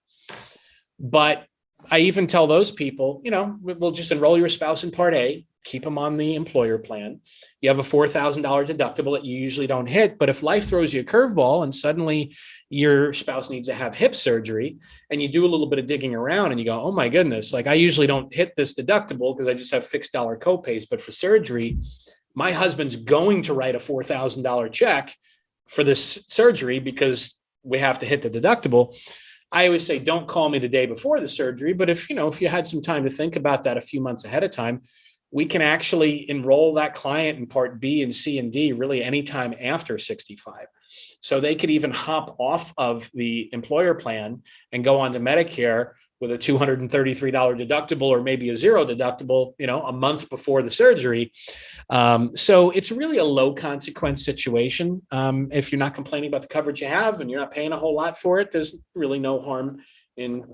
But I even tell those people, we'll just enroll your spouse in Part A, keep them on the employer plan. You have a $4,000 deductible that you usually don't hit. But if life throws you a curveball and suddenly your spouse needs to have hip surgery and you do a little bit of digging around and you go, oh my goodness, like I usually don't hit this deductible because I just have fixed dollar copays. But for surgery, my husband's going to write a $4,000 check for this surgery because we have to hit the deductible. I always say, don't call me the day before the surgery. But if you had some time to think about that a few months ahead of time, we can actually enroll that client in Part B and C and D really anytime after 65. So they could even hop off of the employer plan and go on to Medicare with a $233 deductible or maybe a zero deductible, a month before the surgery. So it's really a low consequence situation. If you're not complaining about the coverage you have and you're not paying a whole lot for it, there's really no harm in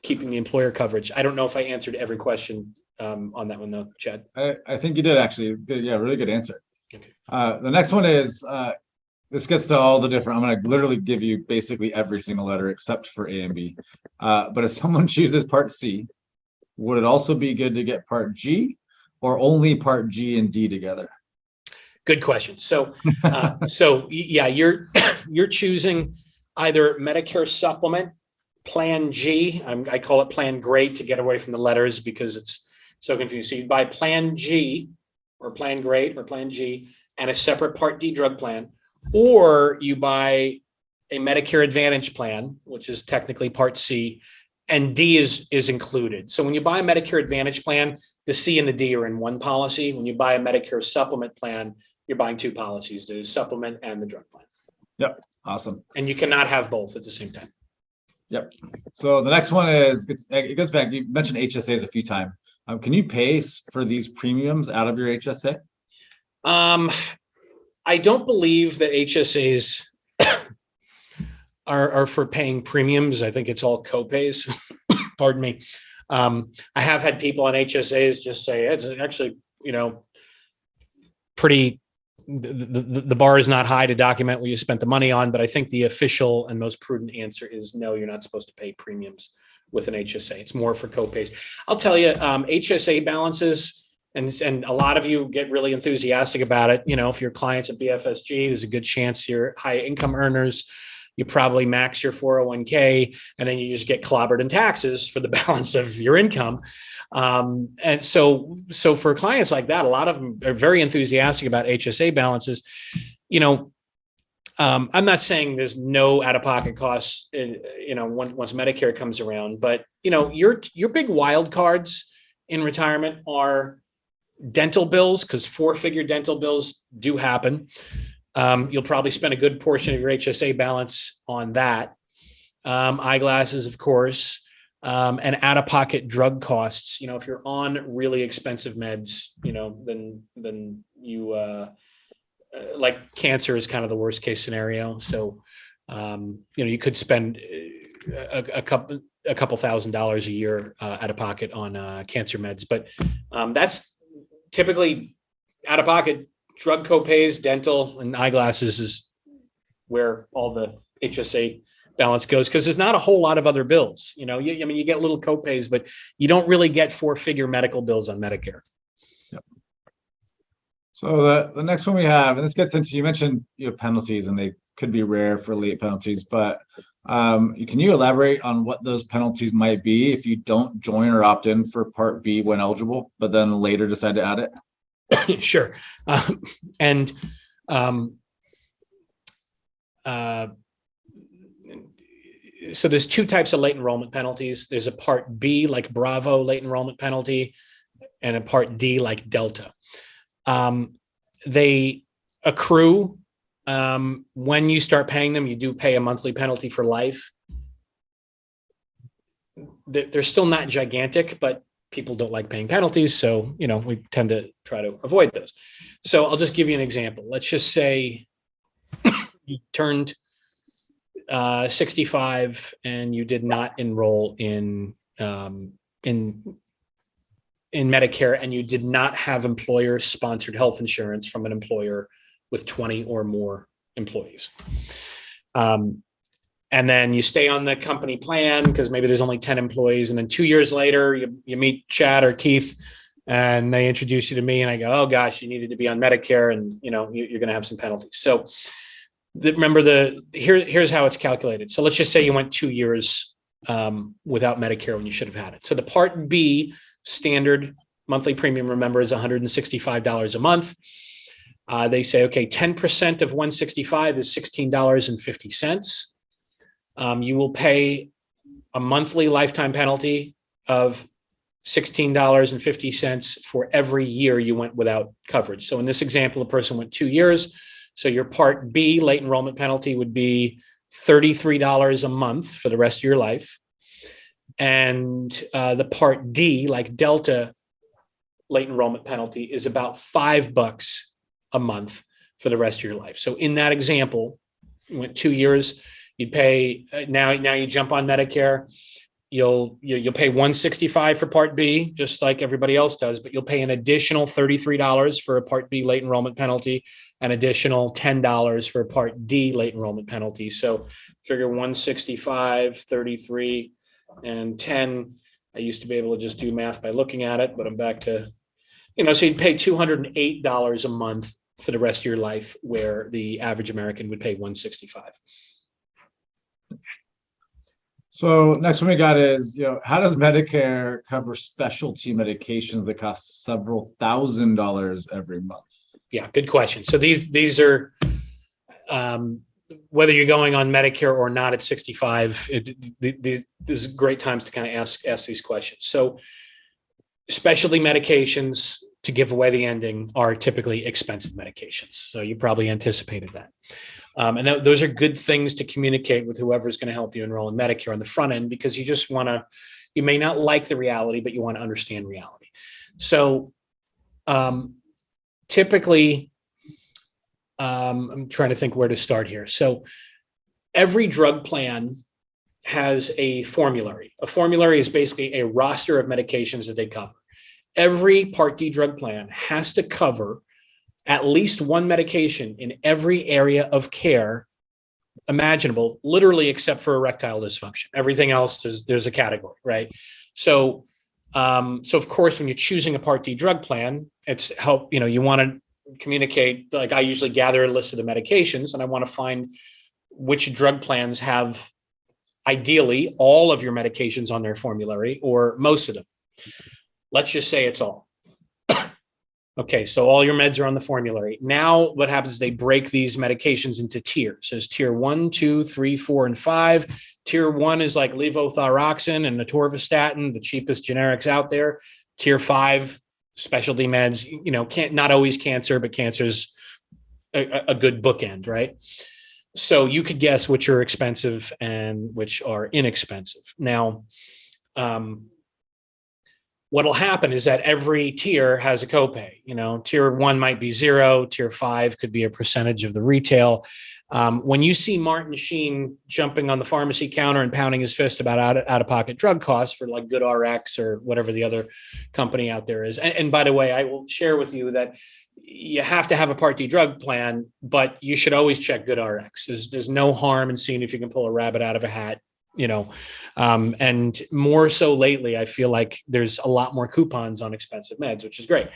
keeping the employer coverage. I don't know if I answered every question on that one though, Chad. I think you did actually. Yeah, really good answer. Okay. The next one is, this gets to all the different, I'm going to literally give you basically every single letter except for A and B. But if someone chooses Part C, would it also be good to get Part G or only Part G and D together? Good question. So yeah, you're choosing either Medicare Supplement, Plan G. I call it Plan Great to get away from the letters because it's so confusing. So you buy Plan G or Plan Great or Plan G and a separate Part D drug plan, or you buy a Medicare Advantage plan, which is technically Part C, and D is included. So when you buy a Medicare Advantage plan, the C and the D are in one policy. When you buy a Medicare Supplement plan, you're buying two policies, the supplement and the drug plan. Yep. Awesome. And you cannot have both at the same time. Yep. So the next one is, it goes back, you mentioned HSAs a few times. Can you pay for these premiums out of your HSA? I don't believe that HSAs are for paying premiums. I think it's all copays. Pardon me. I have had people on HSAs just say it's actually, pretty. The bar is not high to document what you spent the money on, but I think the official and most prudent answer is no, you're not supposed to pay premiums with an HSA. It's more for copays. I'll tell you, HSA balances, and a lot of you get really enthusiastic about it. If your clients at BFSG, there's a good chance you're high income earners. You probably max your 401k, and then you just get clobbered in taxes for the balance of your income. And so for clients like that, a lot of them are very enthusiastic about HSA balances. I'm not saying there's no out-of-pocket costs, once Medicare comes around, but your big wild cards in retirement are dental bills, because four-figure dental bills do happen. You'll probably spend a good portion of your HSA balance on that. Eyeglasses, of course, and out-of-pocket drug costs. If you're on really expensive meds, then you like cancer is kind of the worst case scenario. So, you could spend a couple $1,000s a year out of pocket on cancer meds, but that's typically out of pocket. Drug copays, dental, and eyeglasses is where all the HSA balance goes, because there's not a whole lot of other bills. You get little copays, but you don't really get four-figure medical bills on Medicare. Yep. So the next one we have, and this gets into, you mentioned penalties, and they could be rare for late penalties, but can you elaborate on what those penalties might be if you don't join or opt in for Part B when eligible, but then later decide to add it? Sure. So there's two types of late enrollment penalties. There's a Part B, like Bravo late enrollment penalty, and a Part D, like Delta. They accrue when you start paying them. You do pay a monthly penalty for life. They're still not gigantic, but people don't like paying penalties. So, we tend to try to avoid those. So I'll just give you an example. Let's just say you turned 65 and you did not enroll in Medicare, and you did not have employer sponsored health insurance from an employer with 20 or more employees. And then you stay on the company plan because maybe there's only 10 employees. And then 2 years later, you meet Chad or Keith, and they introduce you to me, and I go, oh gosh, you needed to be on Medicare, and you're going to have some penalties. So remember here's how it's calculated. So let's just say you went 2 years without Medicare when you should have had it. So the Part B standard monthly premium, remember, is $165 a month. They say, okay, 10% of $165 is $16.50. You will pay a monthly lifetime penalty of $16.50 for every year you went without coverage. So in this example, the person went 2 years. So your Part B late enrollment penalty would be $33 a month for the rest of your life. And the Part D, like Delta late enrollment penalty, is about $5 a month for the rest of your life. So in that example, you went 2 years, you'd pay, now you jump on Medicare, you'll pay $165 for Part B, just like everybody else does, but you'll pay an additional $33 for a Part B late enrollment penalty, an additional $10 for a Part D late enrollment penalty. So figure 165, 33, and 10. I used to be able to just do math by looking at it, but I'm back to, so you'd pay $208 a month for the rest of your life, where the average American would pay $165. So next one we got is, how does Medicare cover specialty medications that cost several $1,000s every month? Yeah, good question. So these are, whether you're going on Medicare or not at 65, this is great times to kind of ask these questions. So specialty medications, to give away the ending, are typically expensive medications. So you probably anticipated that. And those are good things to communicate with whoever's going to help you enroll in Medicare on the front end, because you just you may not like the reality, but you want to understand reality. So typically, I'm trying to think where to start here. So every drug plan has a formulary. A formulary is basically a roster of medications that they cover. Every Part D drug plan has to cover at least one medication in every area of care imaginable, literally except for erectile dysfunction. Everything else, there's a category, right? So of course, when you're choosing a Part D drug plan, it's you want to communicate, like I usually gather a list of the medications, and I want to find which drug plans have ideally all of your medications on their formulary, or most of them. Let's just say it's all. Okay, so all your meds are on the formulary. Now what happens is they break these medications into tiers. There's tier 1, 2, 3, 4, and 5. Tier 1 is like levothyroxine and atorvastatin, the cheapest generics out there. Tier 5, specialty meds, not always cancer, but cancer's a good bookend, right? So you could guess which are expensive and which are inexpensive. Now, what'll happen is that every tier has a copay. Tier 1 might be 0. Tier 5 could be a percentage of the retail. When you see Martin Sheen jumping on the pharmacy counter and pounding his fist about out-of-pocket drug costs for like GoodRx or whatever the other company out there is. And by the way, I will share with you that you have to have a Part D drug plan, but you should always check GoodRx. There's no harm in seeing if you can pull a rabbit out of a hat. And more so lately, I feel like there's a lot more coupons on expensive meds, which is great.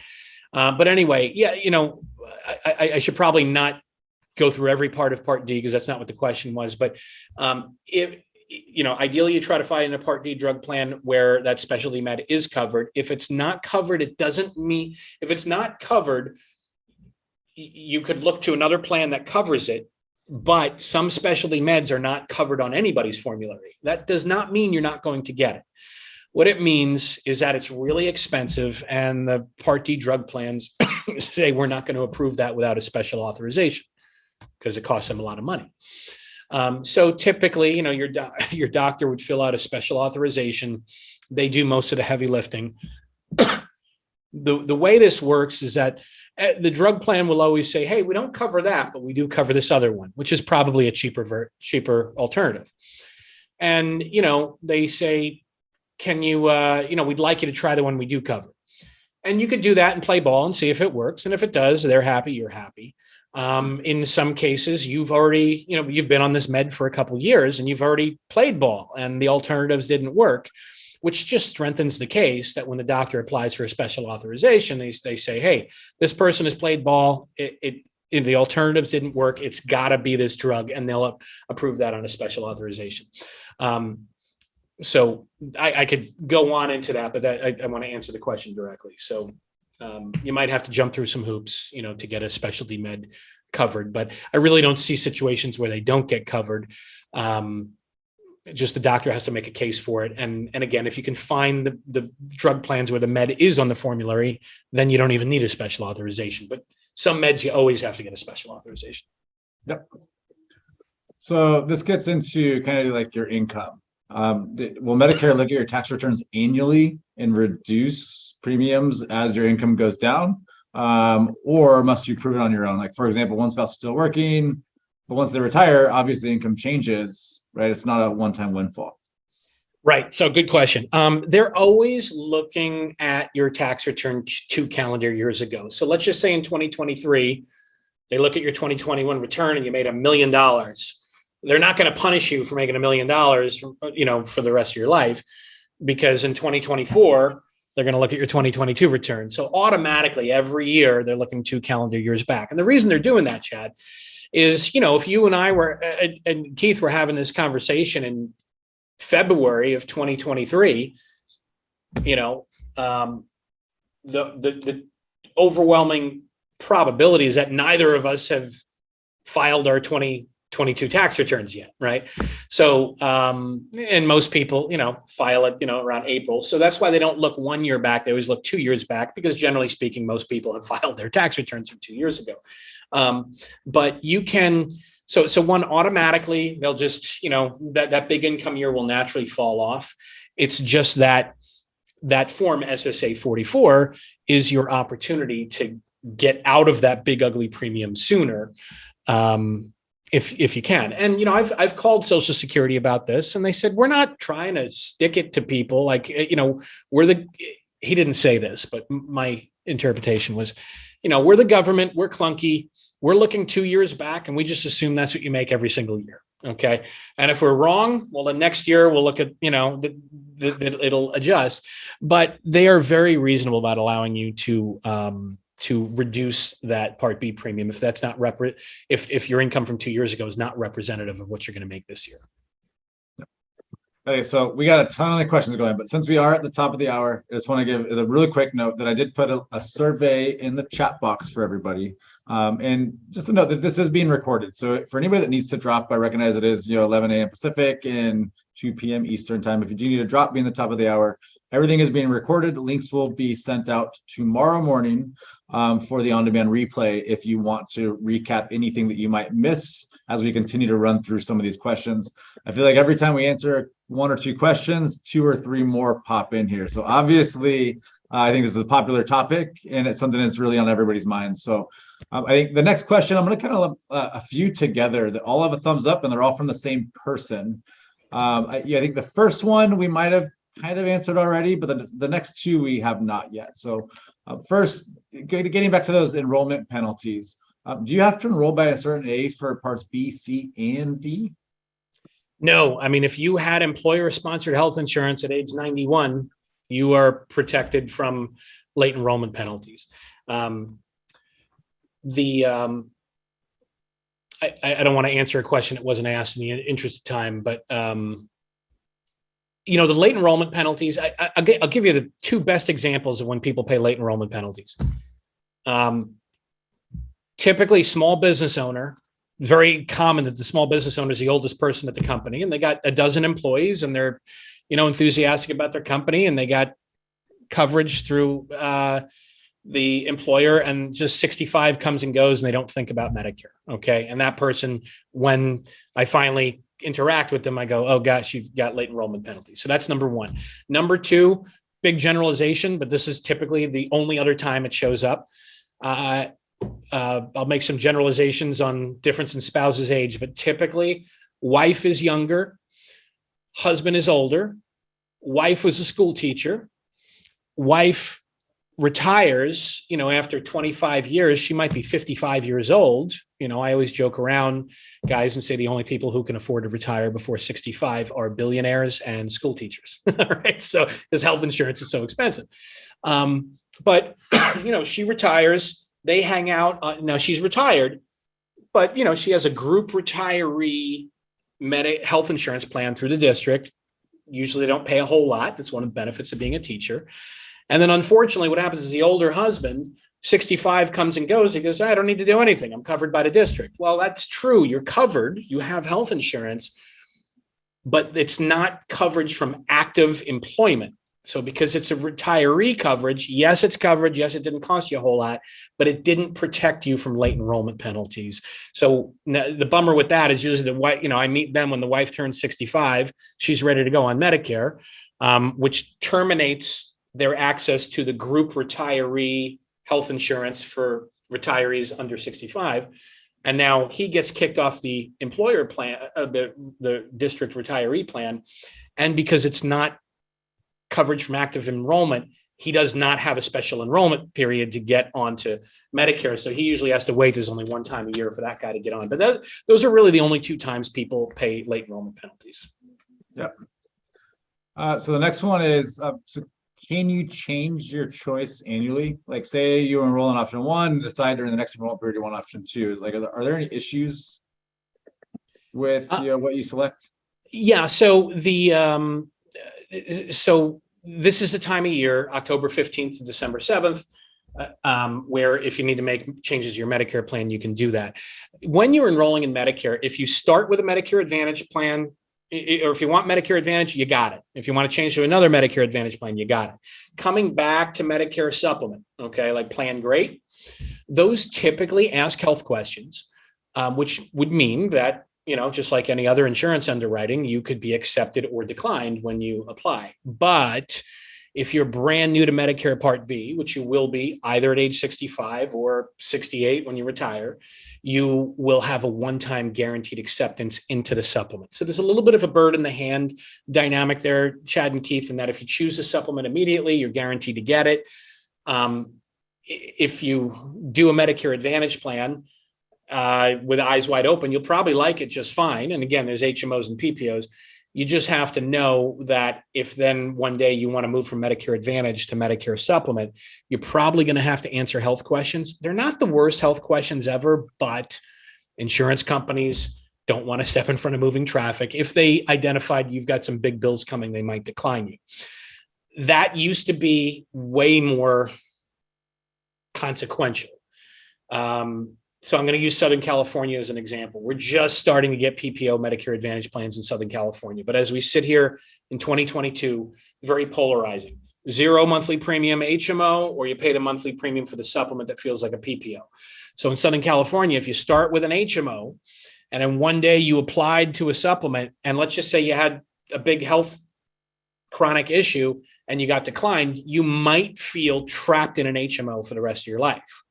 But anyway, yeah, I should probably not go through every part of Part D, because that's not what the question was. But if ideally, you try to find a Part D drug plan where that specialty med is covered. If it's not covered, it doesn't mean, if it's not covered, you could look to another plan that covers it. But some specialty meds are not covered on anybody's formulary. That does not mean you're not going to get it. What it means is that it's really expensive, and the Part D drug plans say we're not going to approve that without a special authorization, because it costs them a lot of money. So typically, your doctor would fill out a special authorization. They do most of the heavy lifting. The way this works is that the drug plan will always say, hey, we don't cover that, but we do cover this other one, which is probably a cheaper alternative. And, they say, can you, we'd like you to try the one we do cover. And you could do that and play ball and see if it works. And if it does, they're happy, you're happy. In some cases, you've already, you've been on this med for a couple of years and you've already played ball and the alternatives didn't work, which just strengthens the case that when the doctor applies for a special authorization, they say, hey, this person has played ball. The alternatives didn't work. It's got to be this drug, and they'll approve that on a special authorization. So I could go on into that, but I want to answer the question directly. So you might have to jump through some hoops, to get a specialty med covered, but I really don't see situations where they don't get covered. Just the doctor has to make a case for it. And again, if you can find the drug plans where the med is on the formulary, then you don't even need a special authorization. But some meds, you always have to get a special authorization. Yep. So this gets into kind of like your income. Will Medicare look at your tax returns annually and reduce premiums as your income goes down? Or must you prove it on your own? Like, for example, one spouse is still working, but once they retire, obviously income changes, right? It's not a one-time windfall. Right. So good question. They're always looking at your tax return 2 calendar years ago. So let's just say in 2023, they look at your 2021 return and you made $1 million. They're not going to punish you for making $1 million, for the rest of your life, because in 2024, they're going to look at your 2022 return. So automatically every year they're looking 2 calendar years back. And the reason they're doing that, Chad, is, if you and I were, and Keith were having this conversation in February of 2023, the overwhelming probability is that neither of us have filed our 2022 tax returns yet, right? So, and most people, file it, around April. So that's why they don't look 1 year back. They always look 2 years back, because generally speaking, most people have filed their tax returns from 2 years ago. But you can, so one, automatically, they'll just, that big income year will naturally fall off. It's just that form SSA 44 is your opportunity to get out of that big ugly premium sooner. If you can. And, I've called Social Security about this, and they said, we're not trying to stick it to people. Like, he didn't say this, but my interpretation was, we're the government, we're clunky, we're looking 2 years back, and we just assume that's what you make every single year. Okay. And if we're wrong, well, the next year we'll look at, it'll adjust, but they are very reasonable about allowing you to reduce that Part B premium if that's not if your income from 2 years ago is not representative of what you're going to make this year. Okay, so we got a ton of questions going, but since we are at the top of the hour, I just want to give a really quick note that I did put a survey in the chat box for everybody. And just to note that this is being recorded. So for anybody that needs to drop, I recognize it is 11 a.m. Pacific and 2 p.m. Eastern time. If you do need to drop, be in the top of the hour. Everything is being recorded. Links will be sent out tomorrow morning for the on-demand replay if you want to recap anything that you might miss as we continue to run through some of these questions. I feel like every time we answer 1 or 2 questions, 2 or 3 more pop in here. So obviously, I think this is a popular topic, and it's something that's really on everybody's minds. So I think the next question, I'm going to kind of lump a few together that all have a thumbs up, and they're all from the same person. I think the first one we might have kind of answered already, but the next 2 we have not yet. So first, getting back to those enrollment penalties, do you have to enroll by a certain age for parts B, C, and D? No, I mean, if you had employer-sponsored health insurance at age 91, you are protected from late enrollment penalties. I don't want to answer a question that wasn't asked in the interest of time, but the late enrollment penalties, I'll give you the 2 best examples of when people pay late enrollment penalties. Typically, small business owner, very common that the small business owner is the oldest person at the company, and they got a dozen employees, and they're, enthusiastic about their company, and they got coverage through the employer, and just 65 comes and goes, and they don't think about Medicare. Okay. And that person, when I finally interact with them, I go, oh gosh, you've got late enrollment penalties. So that's number 1. Number 2, big generalization, but this is typically the only other time it shows up. I'll make some generalizations on difference in spouse's age, but typically wife is younger, husband is older, wife was a school teacher, wife retires, after 25 years, she might be 55 years old. I always joke around, guys, and say the only people who can afford to retire before 65 are billionaires and school teachers, right? So because health insurance is so expensive. But, she retires, they hang out. Now she's retired, but, she has a group retiree health insurance plan through the district. Usually they don't pay a whole lot. That's one of the benefits of being a teacher. And then unfortunately, what happens is the older husband, 65, comes and goes. He goes, I don't need to do anything. I'm covered by the district. Well, that's true. You're covered. You have health insurance. but it's not coverage from active employment. So because it's a retiree coverage, yes, it's coverage. Yes, it didn't cost you a whole lot, but it didn't protect you from late enrollment penalties. So the bummer with that is usually the wife, I meet them when the wife turns 65, she's ready to go on Medicare, which terminates their access to the group retiree health insurance for retirees under 65. And now he gets kicked off the employer plan, the district retiree plan. And because it's not coverage from active enrollment, he does not have a special enrollment period to get onto Medicare. So he usually has to wait. There's only one time a year for that guy to get on. But those are really the only two times people pay late enrollment penalties. Yep. So the next one is, so can you change your choice annually? Like say you enroll in option one and decide during the next enrollment period you want option two. Like, are there any issues with what you select? Yeah. So so this is the time of year, October 15th to December 7th, where if you need to make changes to your Medicare plan, you can do that. When you're enrolling in Medicare, if you start with a Medicare Advantage plan, or if you want Medicare Advantage, you got it. If you want to change to another Medicare Advantage plan, you got it. Coming back to Medicare Supplement, okay, like Plan Great, those typically ask health questions, which would mean that, just like any other insurance underwriting, you could be accepted or declined when you apply. But if you're brand new to Medicare Part B, which you will be either at age 65 or 68 when you retire, you will have a one-time guaranteed acceptance into the supplement. So there's a little bit of a bird in the hand dynamic there, Chad and Keith, in that if you choose the supplement immediately, you're guaranteed to get it. If you do a Medicare Advantage plan, with eyes wide open, you'll probably like it just fine. And again, there's HMOs and PPOs. You just have to know that if then one day you want to move from Medicare Advantage to Medicare Supplement, you're probably going to have to answer health questions. They're not the worst health questions ever, but insurance companies don't want to step in front of moving traffic. If they identified you've got some big bills coming, they might decline you. That used to be way more consequential. So I'm going to use Southern California as an example. We're just starting to get PPO Medicare Advantage plans in Southern California. But as we sit here in 2022, very polarizing. 0 monthly premium HMO, or you paid a monthly premium for the supplement that feels like a PPO. So in Southern California, if you start with an HMO and then one day you applied to a supplement, and let's just say you had a big health chronic issue and you got declined, you might feel trapped in an HMO for the rest of your life.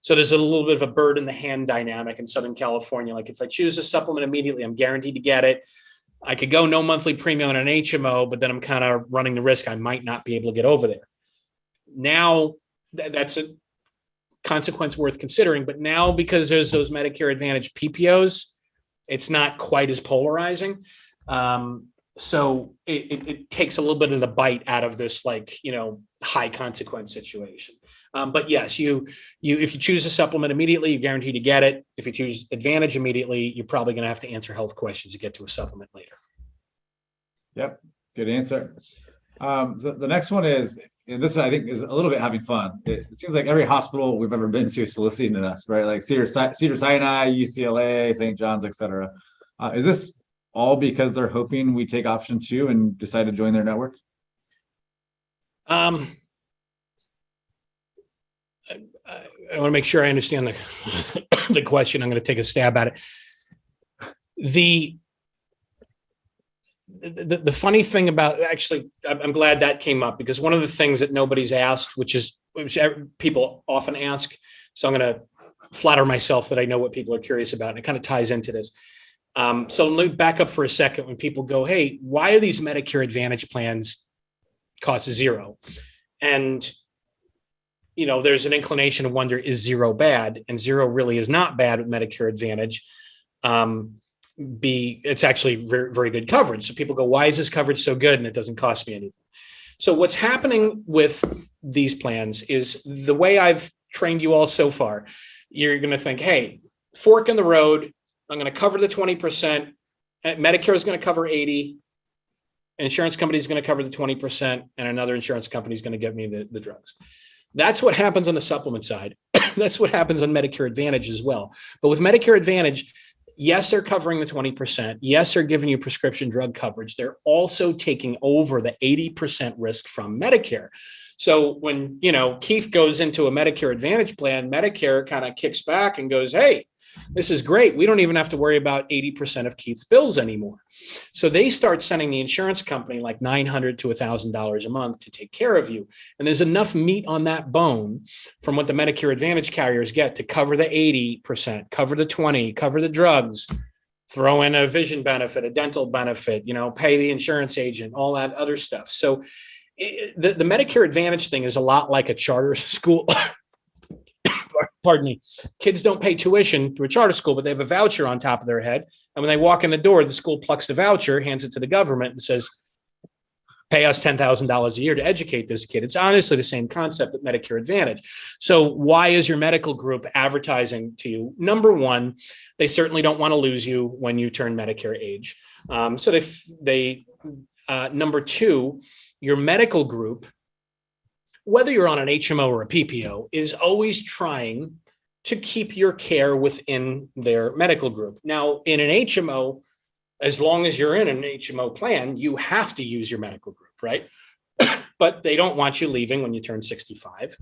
So there's a little bit of a bird in the hand dynamic in Southern California. Like if I choose a supplement immediately, I'm guaranteed to get it. I could go no monthly premium on an HMO, but then I'm kind of running the risk I might not be able to get over there. Now that's a consequence worth considering. But now because there's those Medicare Advantage PPOs, it's not quite as polarizing. So it takes a little bit of the bite out of this, high consequence situation. But yes, if you choose a supplement immediately, you're guaranteed to get it. If you choose Advantage immediately, you're probably going to have to answer health questions to get to a supplement later. Yep, good answer. So the next one is, and this I think is a little bit having fun. It seems like every hospital we've ever been to is soliciting us, right? Like Cedars-Sinai, UCLA, St. John's, etc. Is this all because they're hoping we take option two and decide to join their network? I want to make sure I understand the question. I'm going to take a stab at it. The funny thing about, actually, I'm glad that came up, because one of the things that nobody's asked, which people often ask, so I'm going to flatter myself that I know what people are curious about, and it kind of ties into this. So let me back up for a second. When people go, hey, why are these Medicare Advantage plans cost zero? And there's an inclination to wonder, is zero bad? And zero really is not bad with Medicare Advantage. It's actually very, very good coverage. So people go, why is this coverage so good and it doesn't cost me anything? So what's happening with these plans is, the way I've trained you all so far, you're going to think, hey, fork in the road. I'm going to cover the 20%. Medicare is going to cover 80%. Insurance company is going to cover the 20%. And another insurance company is going to give me the drugs. That's what happens on the supplement side. That's what happens on Medicare Advantage as well. But with Medicare Advantage, Yes, they're covering the 20%. Yes, they're giving you prescription drug coverage. They're also taking over the 80% risk from Medicare. So when, Keith goes into a Medicare Advantage plan, Medicare kind of kicks back and goes, hey, this is great. We don't even have to worry about 80% of Keith's bills anymore. So they start sending the insurance company like $900 to $1,000 a month to take care of you. And there's enough meat on that bone from what the Medicare Advantage carriers get to cover the 80%, cover the 20, cover the drugs, throw in a vision benefit, a dental benefit, pay the insurance agent, all that other stuff. So the Medicare Advantage thing is a lot like a charter school. Pardon me. Kids don't pay tuition to a charter school, but they have a voucher on top of their head. And when they walk in the door, the school plucks the voucher, hands it to the government and says, pay us $10,000 a year to educate this kid. It's honestly the same concept with Medicare Advantage. So why is your medical group advertising to you? Number one, they certainly don't want to lose you when you turn Medicare age. Number two, your medical group, whether you're on an HMO or a PPO, is always trying to keep your care within their medical group. Now, in an HMO, as long as you're in an HMO plan, you have to use your medical group, right? But they don't want you leaving when you turn 65.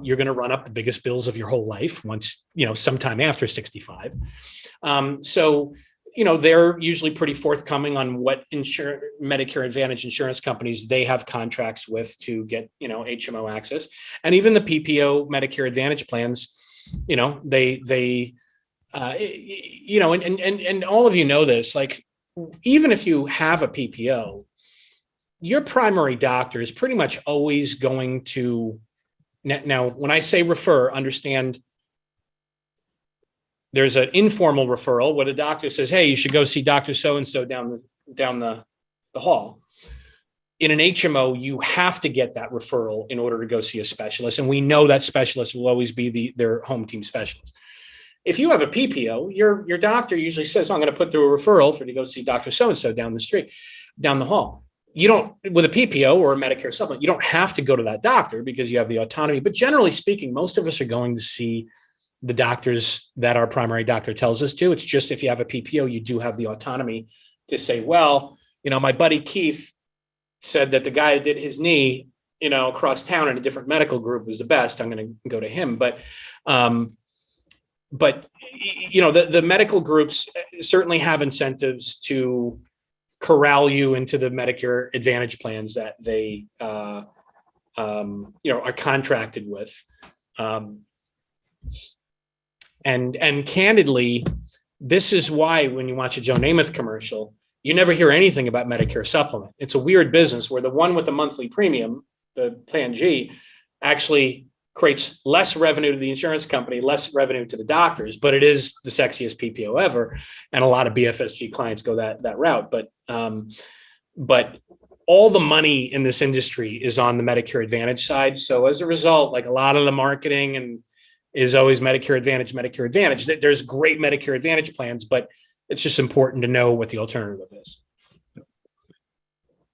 You're going to run up the biggest bills of your whole life once, sometime after 65. They're usually pretty forthcoming on what Medicare Advantage insurance companies they have contracts with to get, HMO access. And even the PPO Medicare Advantage plans, and all of you know this, like, even if you have a PPO, your primary doctor is pretty much always going to, now, when I say refer, understand there's an informal referral where the doctor says, hey, you should go see Dr. So-and-so down the hall. In an HMO, you have to get that referral in order to go see a specialist. And we know that specialist will always be their home team specialist. If you have a PPO, your doctor usually says, I'm going to put through a referral for you to go see Dr. So-and-so down the hall. You don't, with a PPO or a Medicare supplement, you don't have to go to that doctor because you have the autonomy. But generally speaking, most of us are going to see the doctors that our primary doctor tells us to. It's just if you have a PPO, you do have the autonomy to say, well, my buddy Keith said that the guy that did his knee, across town in a different medical group was the best. I'm going to go to him. But the medical groups certainly have incentives to corral you into the Medicare Advantage plans that they, are contracted with. And candidly, this is why when you watch a Joe Namath commercial, you never hear anything about Medicare supplement. It's a weird business where the one with the monthly premium, the Plan G, actually creates less revenue to the insurance company, less revenue to the doctors, but it is the sexiest PPO ever. And a lot of BFSG clients go that route. But all the money in this industry is on the Medicare Advantage side. So as a result, like a lot of the marketing is always Medicare Advantage. There's great Medicare Advantage plans, but it's just important to know what the alternative is.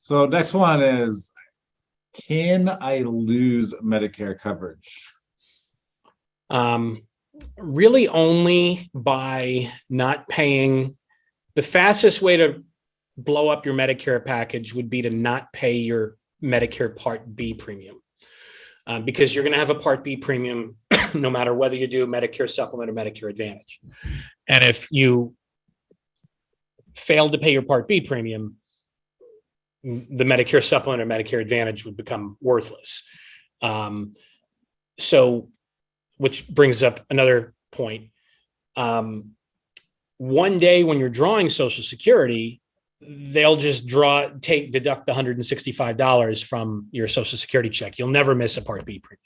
So next one is, can I lose Medicare coverage? Really only by not paying. The fastest way to blow up your Medicare package would be to not pay your Medicare Part B premium. Because you're going to have a Part B premium no matter whether you do Medicare Supplement or Medicare Advantage. And if you fail to pay your Part B premium, the Medicare Supplement or Medicare Advantage would become worthless. Which brings up another point. One day when you're drawing Social Security, they'll just deduct the $165 from your Social Security check. You'll never miss a Part B premium.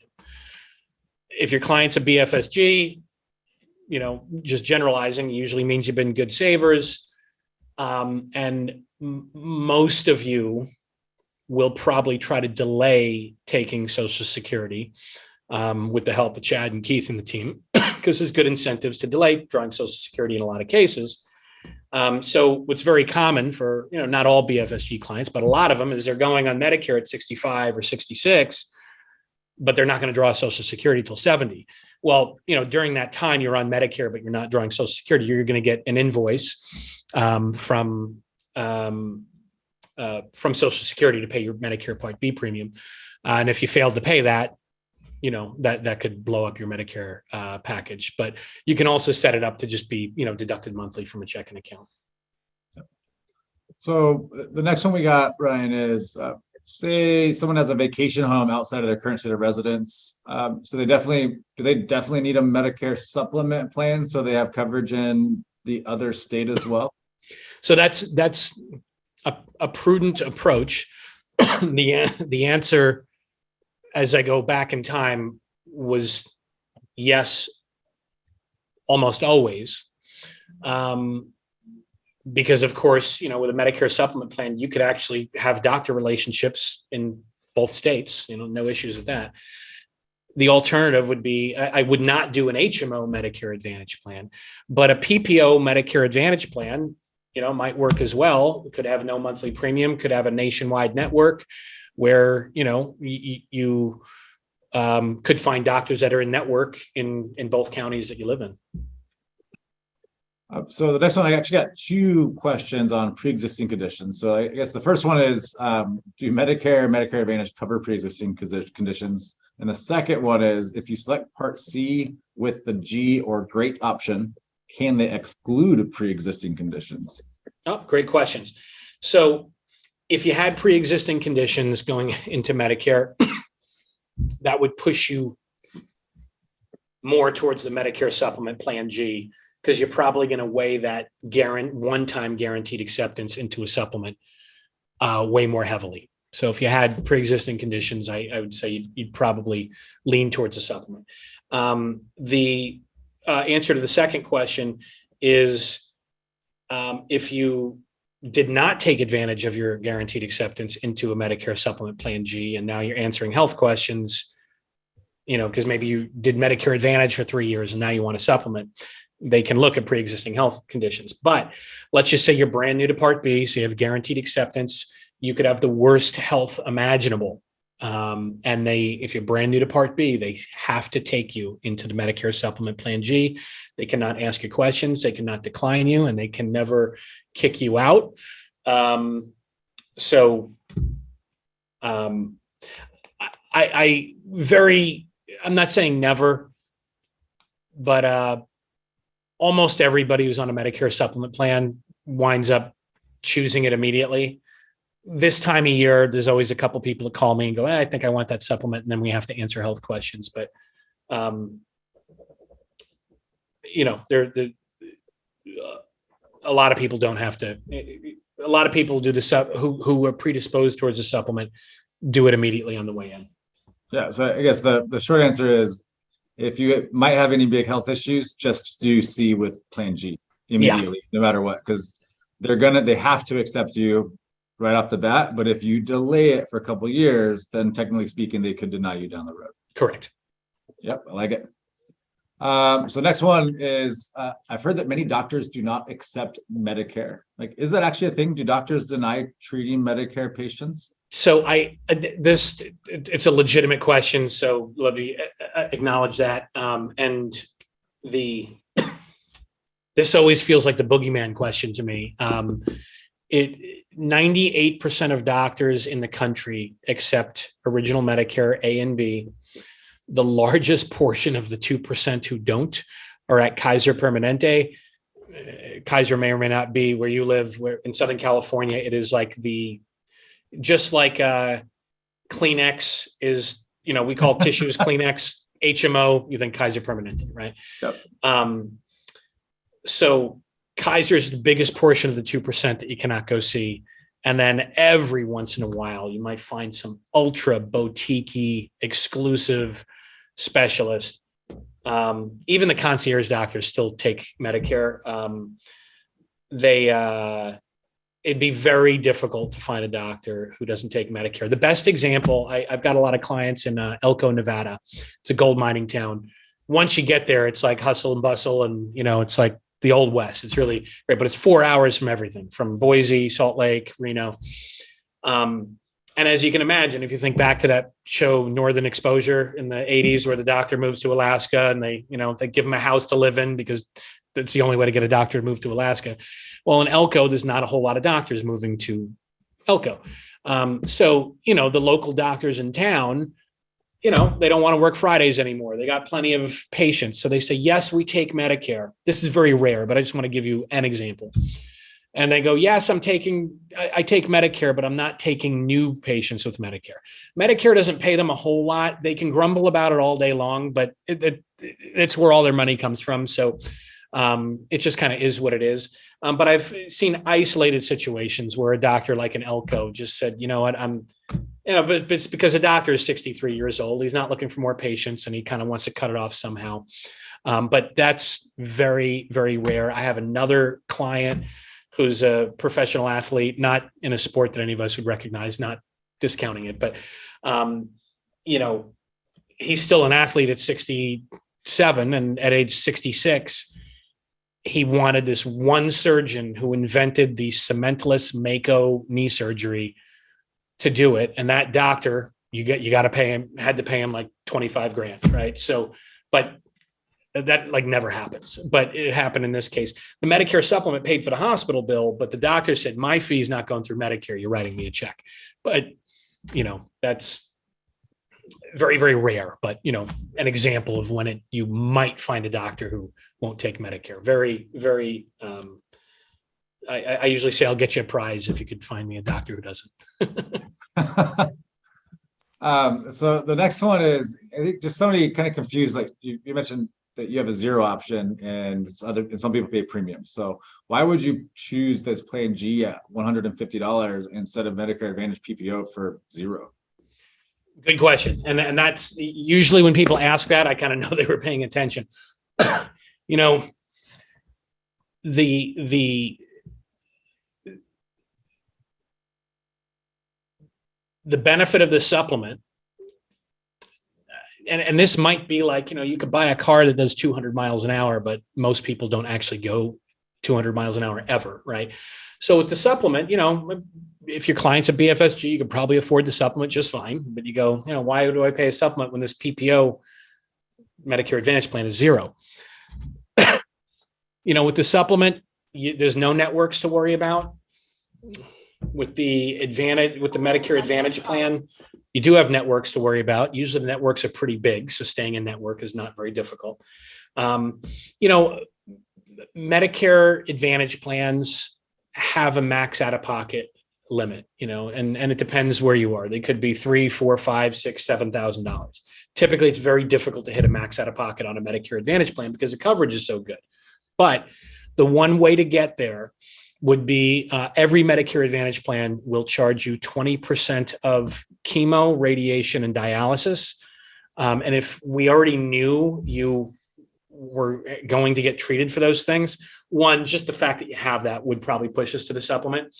If your client's a BFSG, just generalizing usually means you've been good savers. And most of you will probably try to delay taking Social Security with the help of Chad and Keith and the team, because there's good incentives to delay drawing Social Security in a lot of cases. So what's very common for, not all BFSG clients, but a lot of them is they're going on Medicare at 65 or 66. but they're not going to draw Social Security till 70. Well, during that time you're on Medicare, but you're not drawing Social Security. You're going to get an invoice from Social Security to pay your Medicare Part B premium. And if you fail to pay that, that could blow up your Medicare package. But you can also set it up to just be, deducted monthly from a checking account. So the next one we got, Brian, is say someone has a vacation home outside of their current state of residence. So do they definitely need a Medicare supplement plan so they have coverage in the other state as well? So that's a prudent approach. The answer, as I go back in time, was yes, almost always. Because of course, with a Medicare supplement plan, you could actually have doctor relationships in both states, no issues with that. The alternative would be, I would not do an HMO Medicare Advantage plan, but a PPO Medicare Advantage plan, might work as well. It could have no monthly premium, could have a nationwide network where, you could find doctors that are in network in both counties that you live in. So the next one, I actually got two questions on pre-existing conditions. So I guess the first one is, do Medicare Advantage cover pre-existing conditions? And the second one is, if you select Part C with the G or great option, can they exclude pre-existing conditions? Oh, great questions. So if you had pre-existing conditions going into Medicare, that would push you more towards the Medicare Supplement Plan G, because you're probably going to weigh that one-time guaranteed acceptance into a supplement way more heavily. So if you had pre-existing conditions, I would say you'd probably lean towards a supplement. The answer to the second question is, if you did not take advantage of your guaranteed acceptance into a Medicare Supplement Plan G, and now you're answering health questions, because maybe you did Medicare Advantage for 3 years and now you want a supplement, they can look at pre-existing health conditions. But let's just say you're brand new to Part B, so you have guaranteed acceptance. You could have the worst health imaginable. And if you're brand new to Part B, they have to take you into the Medicare Supplement Plan G. They cannot ask you questions, they cannot decline you, and they can never kick you out. I'm not saying never, but almost everybody who's on a Medicare supplement plan winds up choosing it immediately. This time of year, there's always a couple people that call me and go, I think I want that supplement. And then we have to answer health questions. But, a lot of people don't have to. A lot of people do who are predisposed towards a supplement do it immediately on the way in. Yeah. So I guess the short answer is, if you might have any big health issues, just do C with Plan G immediately, no matter what, because they have to accept you right off the bat. But if you delay it for a couple of years, then technically speaking, they could deny you down the road. Correct. Yep, I like it. So next one is, I've heard that many doctors do not accept Medicare. Is that actually a thing? Do doctors deny treating Medicare patients? So it's a legitimate question. So let me acknowledge that. And this always feels like the boogeyman question to me. 98% of doctors in the country accept original Medicare A and B. The largest portion of the 2% who don't are at Kaiser Permanente. Kaiser may or may not be where you live. Where in Southern California, it is just like Kleenex is, we call tissues Kleenex, HMO, you think Kaiser Permanente, right? Yep. So Kaiser's the biggest portion of the 2% that you cannot go see. And then every once in a while, you might find some ultra boutique exclusive specialist. Even the concierge doctors still take Medicare. It'd be very difficult to find a doctor who doesn't take Medicare. The best example, I've got a lot of clients in Elko, Nevada. It's a gold mining town. Once you get there, it's like hustle and bustle, and it's like the old West. It's really great, but it's 4 hours from everything, from Boise, Salt Lake, Reno. And And as you can imagine, if you think back to that show, Northern Exposure in the 80s, where the doctor moves to Alaska and they give him a house to live in because that's the only way to get a doctor to move to Alaska. Well, in Elko, there's not a whole lot of doctors moving to Elko. So, the local doctors in town, they don't want to work Fridays anymore. They got plenty of patients. So they say, yes, we take Medicare. This is very rare, but I just want to give you an example. And they go, yes, I take Medicare, but I'm not taking new patients with Medicare. Medicare doesn't pay them a whole lot. They can grumble about it all day long, but it's where all their money comes from. So it just kind of is what it is. But I've seen isolated situations where a doctor like an Elko just said, you know what, but it's because a doctor is 63 years old. He's not looking for more patients and he kind of wants to cut it off somehow. But that's very, very rare. I have another client who's a professional athlete, not in a sport that any of us would recognize, not discounting it, but, he's still an athlete at 67, and at age 66, he wanted this one surgeon who invented the cementless Mako knee surgery to do it. And that doctor, you got to pay him, had to pay him like 25 grand. Right. So, but that like never happens, but it happened in this case. The Medicare supplement paid for the hospital bill, but the doctor said, my fee is not going through Medicare. You're writing me a check. But, that's very, very rare, but, an example of when you might find a doctor who won't take Medicare. Very, very, I usually say I'll get you a prize if you could find me a doctor who doesn't. So the next one is, I think just somebody kind of confused, like you mentioned that you have a zero option and some people pay premium. So why would you choose this plan G at $150 instead of Medicare Advantage PPO for zero? Good question. And that's usually when people ask that, I kind of know they were paying attention. The benefit of the supplement, and this might be like, you could buy a car that does 200 miles an hour, but most people don't actually go 200 miles an hour ever, right? So with the supplement, if your client's a BFSG, you could probably afford the supplement just fine. But you go, why do I pay a supplement when this PPO Medicare Advantage plan is zero? With the supplement, there's no networks to worry about. With the Medicare Advantage plan, you do have networks to worry about. Usually the networks are pretty big, so staying in network is not very difficult. Medicare Advantage plans have a max out-of-pocket limit, and it depends where you are. They could be $3,000, $4,000, $5,000, $6,000, $7,000. Typically, it's very difficult to hit a max out-of-pocket on a Medicare Advantage plan because the coverage is so good. But the one way to get there would be every Medicare Advantage plan will charge you 20% of chemo, radiation, and dialysis. And if we already knew you were going to get treated for those things, one, just the fact that you have that would probably push us to the supplement.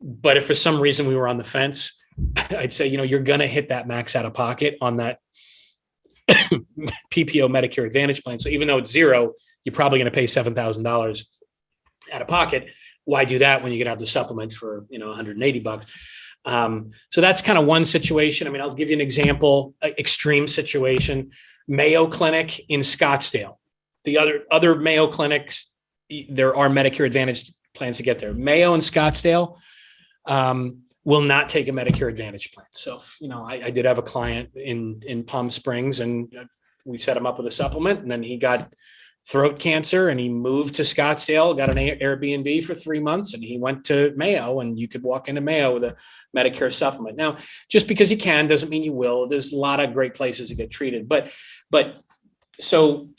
But if for some reason we were on the fence, I'd say, you're going to hit that max out of pocket on that PPO Medicare Advantage plan. So even though it's zero, you're probably going to pay $7,000 out of pocket. Why do that when you can have the supplement for, $180? So that's kind of one situation. I mean, I'll give you an example, extreme situation. Mayo Clinic in Scottsdale. The other Mayo clinics, there are Medicare Advantage plans to get there. Mayo in Scottsdale will not take a Medicare Advantage plan. So, I did have a client in Palm Springs, and we set him up with a supplement, and then he got throat cancer and he moved to Scottsdale, got an Airbnb for 3 months, and he went to Mayo, and you could walk into Mayo with a Medicare supplement. Now, just because you can doesn't mean you will. There's a lot of great places to get treated, but so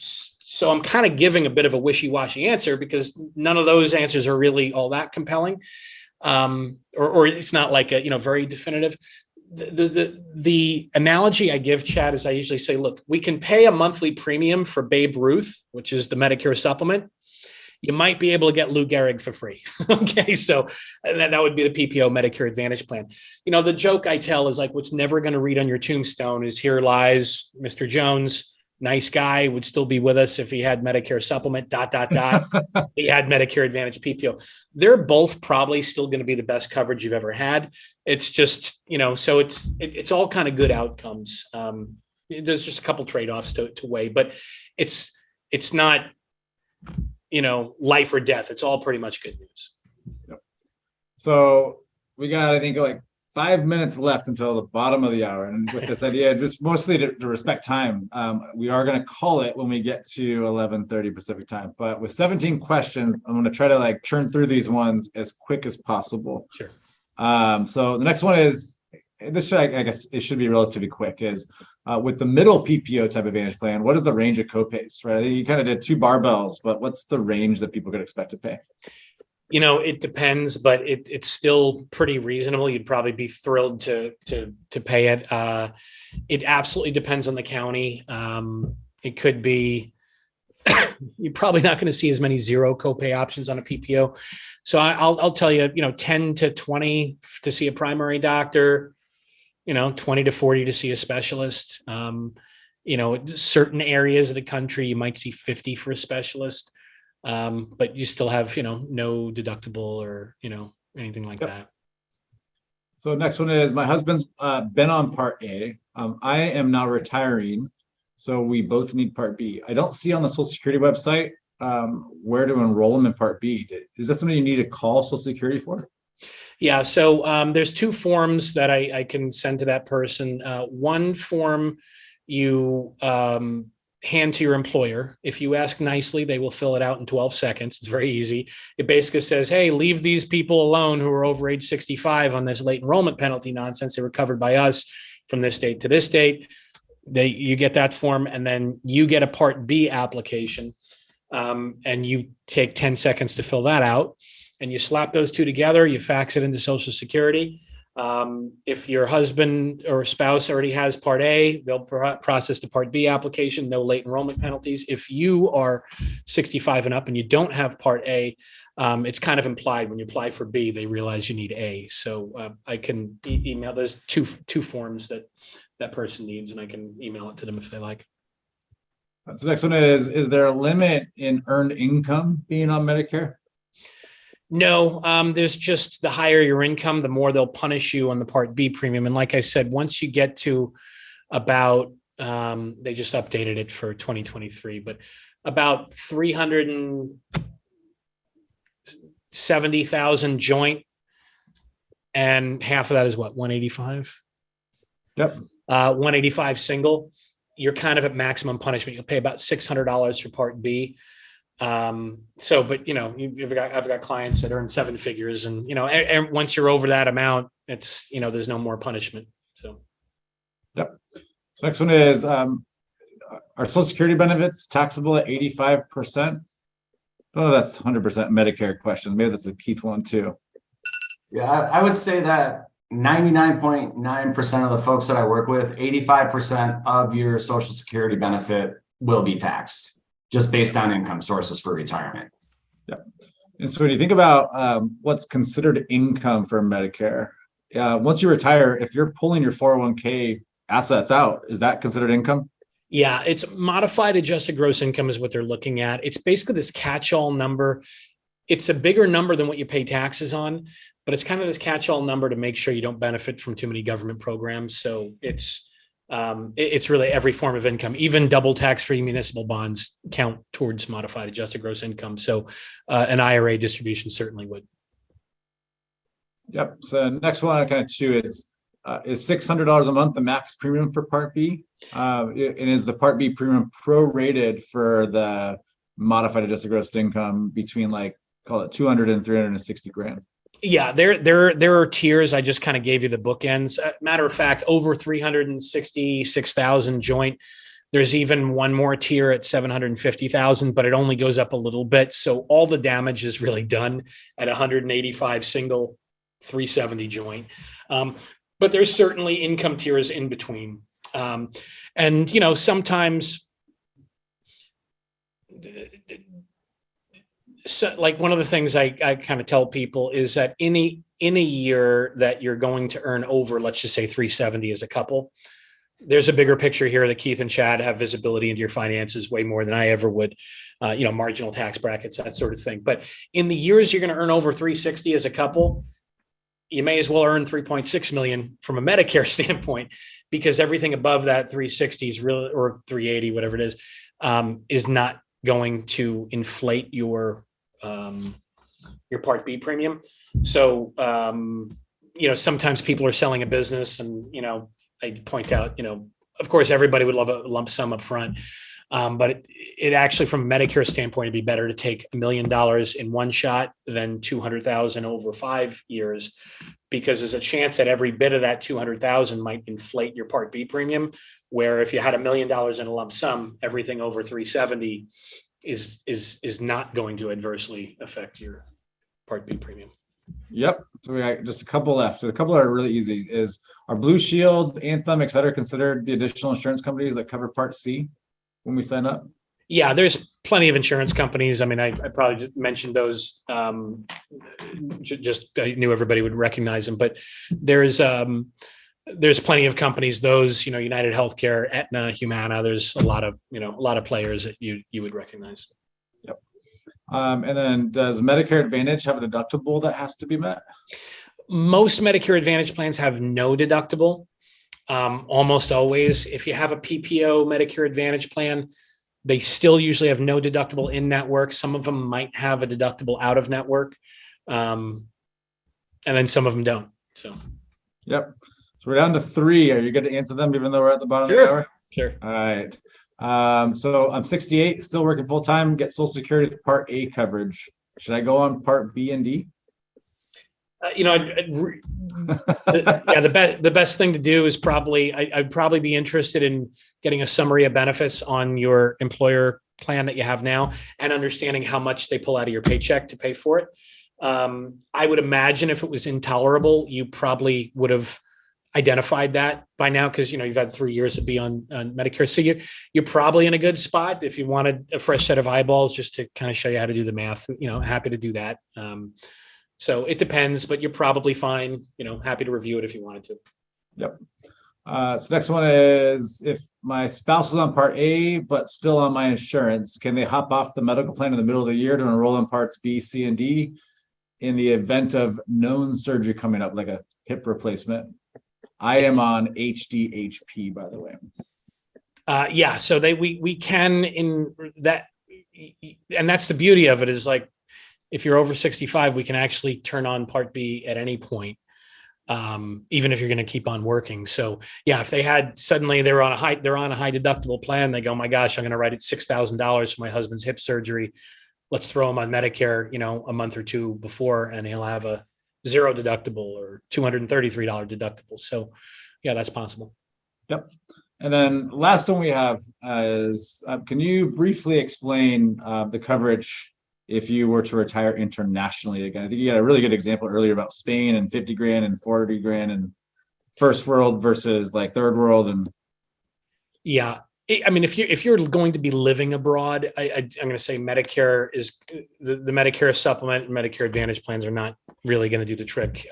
I'm kind of giving a bit of a wishy-washy answer because none of those answers are really all that compelling. Or it's not like a, very definitive. The analogy I give, Chad, is I usually say, look, we can pay a monthly premium for Babe Ruth, which is the Medicare supplement. You might be able to get Lou Gehrig for free. Okay. So that would be the PPO Medicare Advantage plan. The joke I tell is like, what's never going to read on your tombstone is here lies Mr. Jones, nice guy, would still be with us if he had Medicare supplement, he had Medicare Advantage PPO. They're both probably still going to be the best coverage you've ever had. It's just, so it's all kind of good outcomes. There's just a couple trade-offs to weigh, but it's not, life or death. It's all pretty much good news. Yep. So we got, I think, like 5 minutes left until the bottom of the hour. And with this idea, just mostly to respect time, we are going to call it when we get to 11:30 Pacific time. But with 17 questions, I'm going to try to churn through these ones as quick as possible. Sure. So the next one is, I guess it should be relatively quick, is with the middle PPO type Advantage plan, what is the range of copays, right? You kind of did two barbells, but what's the range that people could expect to pay? It depends, but it's still pretty reasonable. You'd probably be thrilled to pay it. It absolutely depends on the county. It could be, you're probably not going to see as many zero copay options on a PPO. So I'll tell you, 10 to 20 to see a primary doctor, 20 to 40 to see a specialist. Certain areas of the country, you might see 50 for a specialist. But you still have, no deductible or, anything like that. So next one is, my husband's been on Part A. I am now retiring, so we both need Part B. I don't see on the Social Security website where to enroll him in Part B. Is that something you need to call Social Security for? Yeah. So there's two forms that I can send to that person. One form you hand to your employer. If you ask nicely, they will fill it out in 12 seconds. It's very easy. It basically says, hey, leave these people alone who are over age 65 on this late enrollment penalty nonsense. They were covered by us from this date to this date. You get that form, and then you get a Part B application, and you take 10 seconds to fill that out, and you slap those two together. You fax it into Social Security. If your husband or spouse already has Part A, they'll process the Part B application, no late enrollment penalties. If you are 65 and up and you don't have Part A, it's kind of implied when you apply for B, they realize you need A. So I can email those two forms that person needs, and I can email it to them if they like. So next one is there a limit in earned income being on Medicare? No, there's just the higher your income, the more they'll punish you on the Part B premium. And like I said, once you get to about, they just updated it for 2023, but about 370,000 joint, and half of that is what, 185? Yep. 185 single. You're kind of at maximum punishment. You'll pay about $600 for Part B. But I've got clients that earn seven figures, and once you're over that amount, it's there's no more punishment. So, yep. So next one is, are Social Security benefits taxable at 85%? Oh, that's 100% Medicare question. Maybe that's a Keith one too. Yeah, I would say that 99.9% of the folks that I work with, 85% of your Social Security benefit will be taxed, just based on income sources for retirement. Yeah. And so when you think about what's considered income for Medicare, once you retire, if you're pulling your 401k assets out, is that considered income? Yeah, it's modified adjusted gross income is what they're looking at. It's basically this catch-all number. It's a bigger number than what you pay taxes on, but it's kind of this catch-all number to make sure you don't benefit from too many government programs. So it's really every form of income, even double tax-free municipal bonds count towards modified adjusted gross income. So an IRA distribution certainly would. Yep. So next one I kind of chew is $600 a month the max premium for Part B? And is the Part B premium prorated for the modified adjusted gross income between call it 200 and 360 grand? Yeah, there are tiers. I just kind of gave you the bookends. Matter of fact, over 366,000 joint. There's even one more tier at 750,000, but it only goes up a little bit. So all the damage is really done at 185 single, 370 joint. But there's certainly income tiers in between. Sometimes so one of the things I kind of tell people is that in a year that you're going to earn over, let's just say 370 as a couple, there's a bigger picture here that Keith and Chad have visibility into your finances way more than I ever would, marginal tax brackets, that sort of thing. But in the years you're going to earn over 360 as a couple, you may as well earn 3.6 million from a Medicare standpoint, because everything above that 360 is really, or 380, whatever it is not going to inflate your Part B premium. So, sometimes people are selling a business and, I point out, of course, everybody would love a lump sum up front. But it actually, from a Medicare standpoint, it'd be better to take $1 million in one shot than 200,000 over 5 years, because there's a chance that every bit of that 200,000 might inflate your Part B premium. Where if you had $1 million in a lump sum, everything over 370 is not going to adversely affect your Part B premium. Yep. So we got just a couple left. So a couple are really easy. Are Blue Shield, Anthem, et cetera, considered the additional insurance companies that cover Part C when we sign up? Yeah, there's plenty of insurance companies. I mean, I probably just mentioned those. Just I knew everybody would recognize them, but there's plenty of companies. Those, United Healthcare, Aetna, Humana. There's a lot of players that you would recognize. Yep. And then does Medicare Advantage have a deductible that has to be met? Most Medicare Advantage plans have no deductible. Almost always, if you have a PPO Medicare Advantage plan, they still usually have no deductible in network. Some of them might have a deductible out of network. And then some of them don't. So, yep. So we're down to 3. Are you good to answer them, even though we're at the bottom Sure. of the hour? Sure. All right. So I'm 68, still working full time, get Social Security with Part A coverage. Should I go on Part B and D? The best thing to do is I'd probably be interested in getting a summary of benefits on your employer plan that you have now and understanding how much they pull out of your paycheck to pay for it. I would imagine if it was intolerable, you probably would have identified that by now, because you've had 3 years to be on Medicare. So you're probably in a good spot. If you wanted a fresh set of eyeballs just to kind of show you how to do the math, happy to do that. So it depends, but you're probably fine. Happy to review it if you wanted to. Yep. So next one is, if my spouse is on Part A but still on my insurance, can they hop off the medical plan in the middle of the year to enroll in Parts B, C, and D in the event of known surgery coming up, like a hip replacement? I am on HDHP, by the way. Yeah, so we can in that, and that's the beauty of it, is like, if you're over 65, we can actually turn on Part B at any point, even if you're going to keep on working. So yeah, if they had suddenly they're on a high deductible plan, they go, my gosh, I'm going to write it $6,000 for my husband's hip surgery. Let's throw him on Medicare, a month or two before, and he'll have a $0 deductible or $233 deductible. So yeah, that's possible. Yep. And then last one we have is, can you briefly explain the coverage if you were to retire internationally again? I think you got a really good example earlier about Spain and 50 grand and 40 grand and first world versus like third world. And yeah, I mean, if you're going to be living abroad, I'm going to say Medicare is the Medicare supplement and Medicare Advantage plans are not really going to do the trick.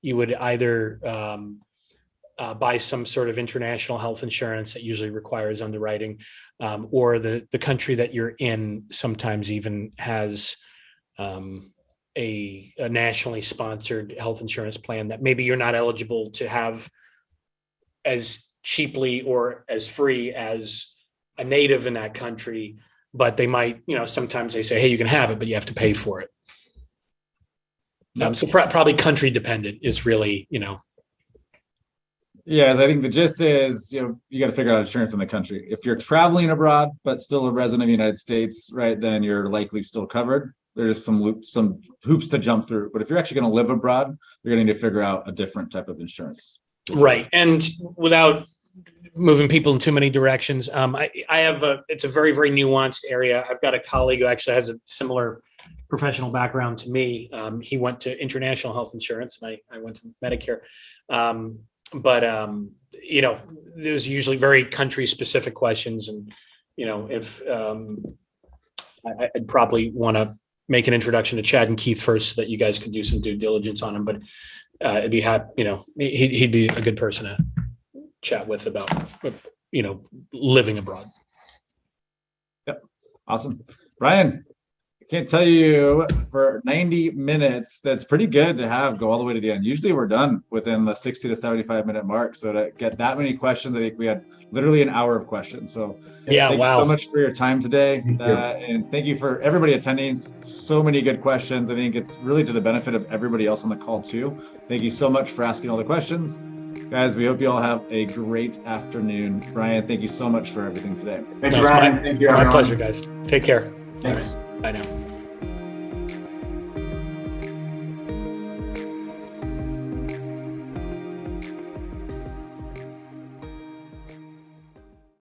You would either buy some sort of international health insurance that usually requires underwriting, or the country that you're in sometimes even has a nationally sponsored health insurance plan that maybe you're not eligible to have as cheaply or as free as a native in that country, but they might, sometimes they say, hey, you can have it, but you have to pay for it. So probably country dependent is really, Yeah, I think the gist is, you got to figure out insurance in the country. If you're traveling abroad, but still a resident of the United States, right, then you're likely still covered. There's some hoops to jump through. But if you're actually going to live abroad, you're going to need to figure out a different type of insurance. Right. And without moving people in too many directions, it's a very, very nuanced area. I've got a colleague who actually has a similar professional background to me. He went to international health insurance and I went to Medicare. But there's usually very country specific questions. And, if I'd probably want to make an introduction to Chad and Keith first so that you guys could do some due diligence on him, but it'd be happy, he'd be a good person to chat with about, living abroad. Awesome. Ryan, I can't tell you for 90 minutes, that's pretty good to go all the way to the end. Usually we're done within the 60 to 75-minute mark. So to get that many questions, I think we had literally an hour of questions. So Yeah, thank you so much for your time today. Thank you. And thank you for everybody attending. So many good questions. I think it's really to the benefit of everybody else on the call too. Thank you so much for asking all the questions. Guys, we hope you all have a great afternoon. Brian, thank you so much for everything today. Thank you, Ryan. Thank you, everyone. My pleasure, guys. Take care. Thanks. Bye now.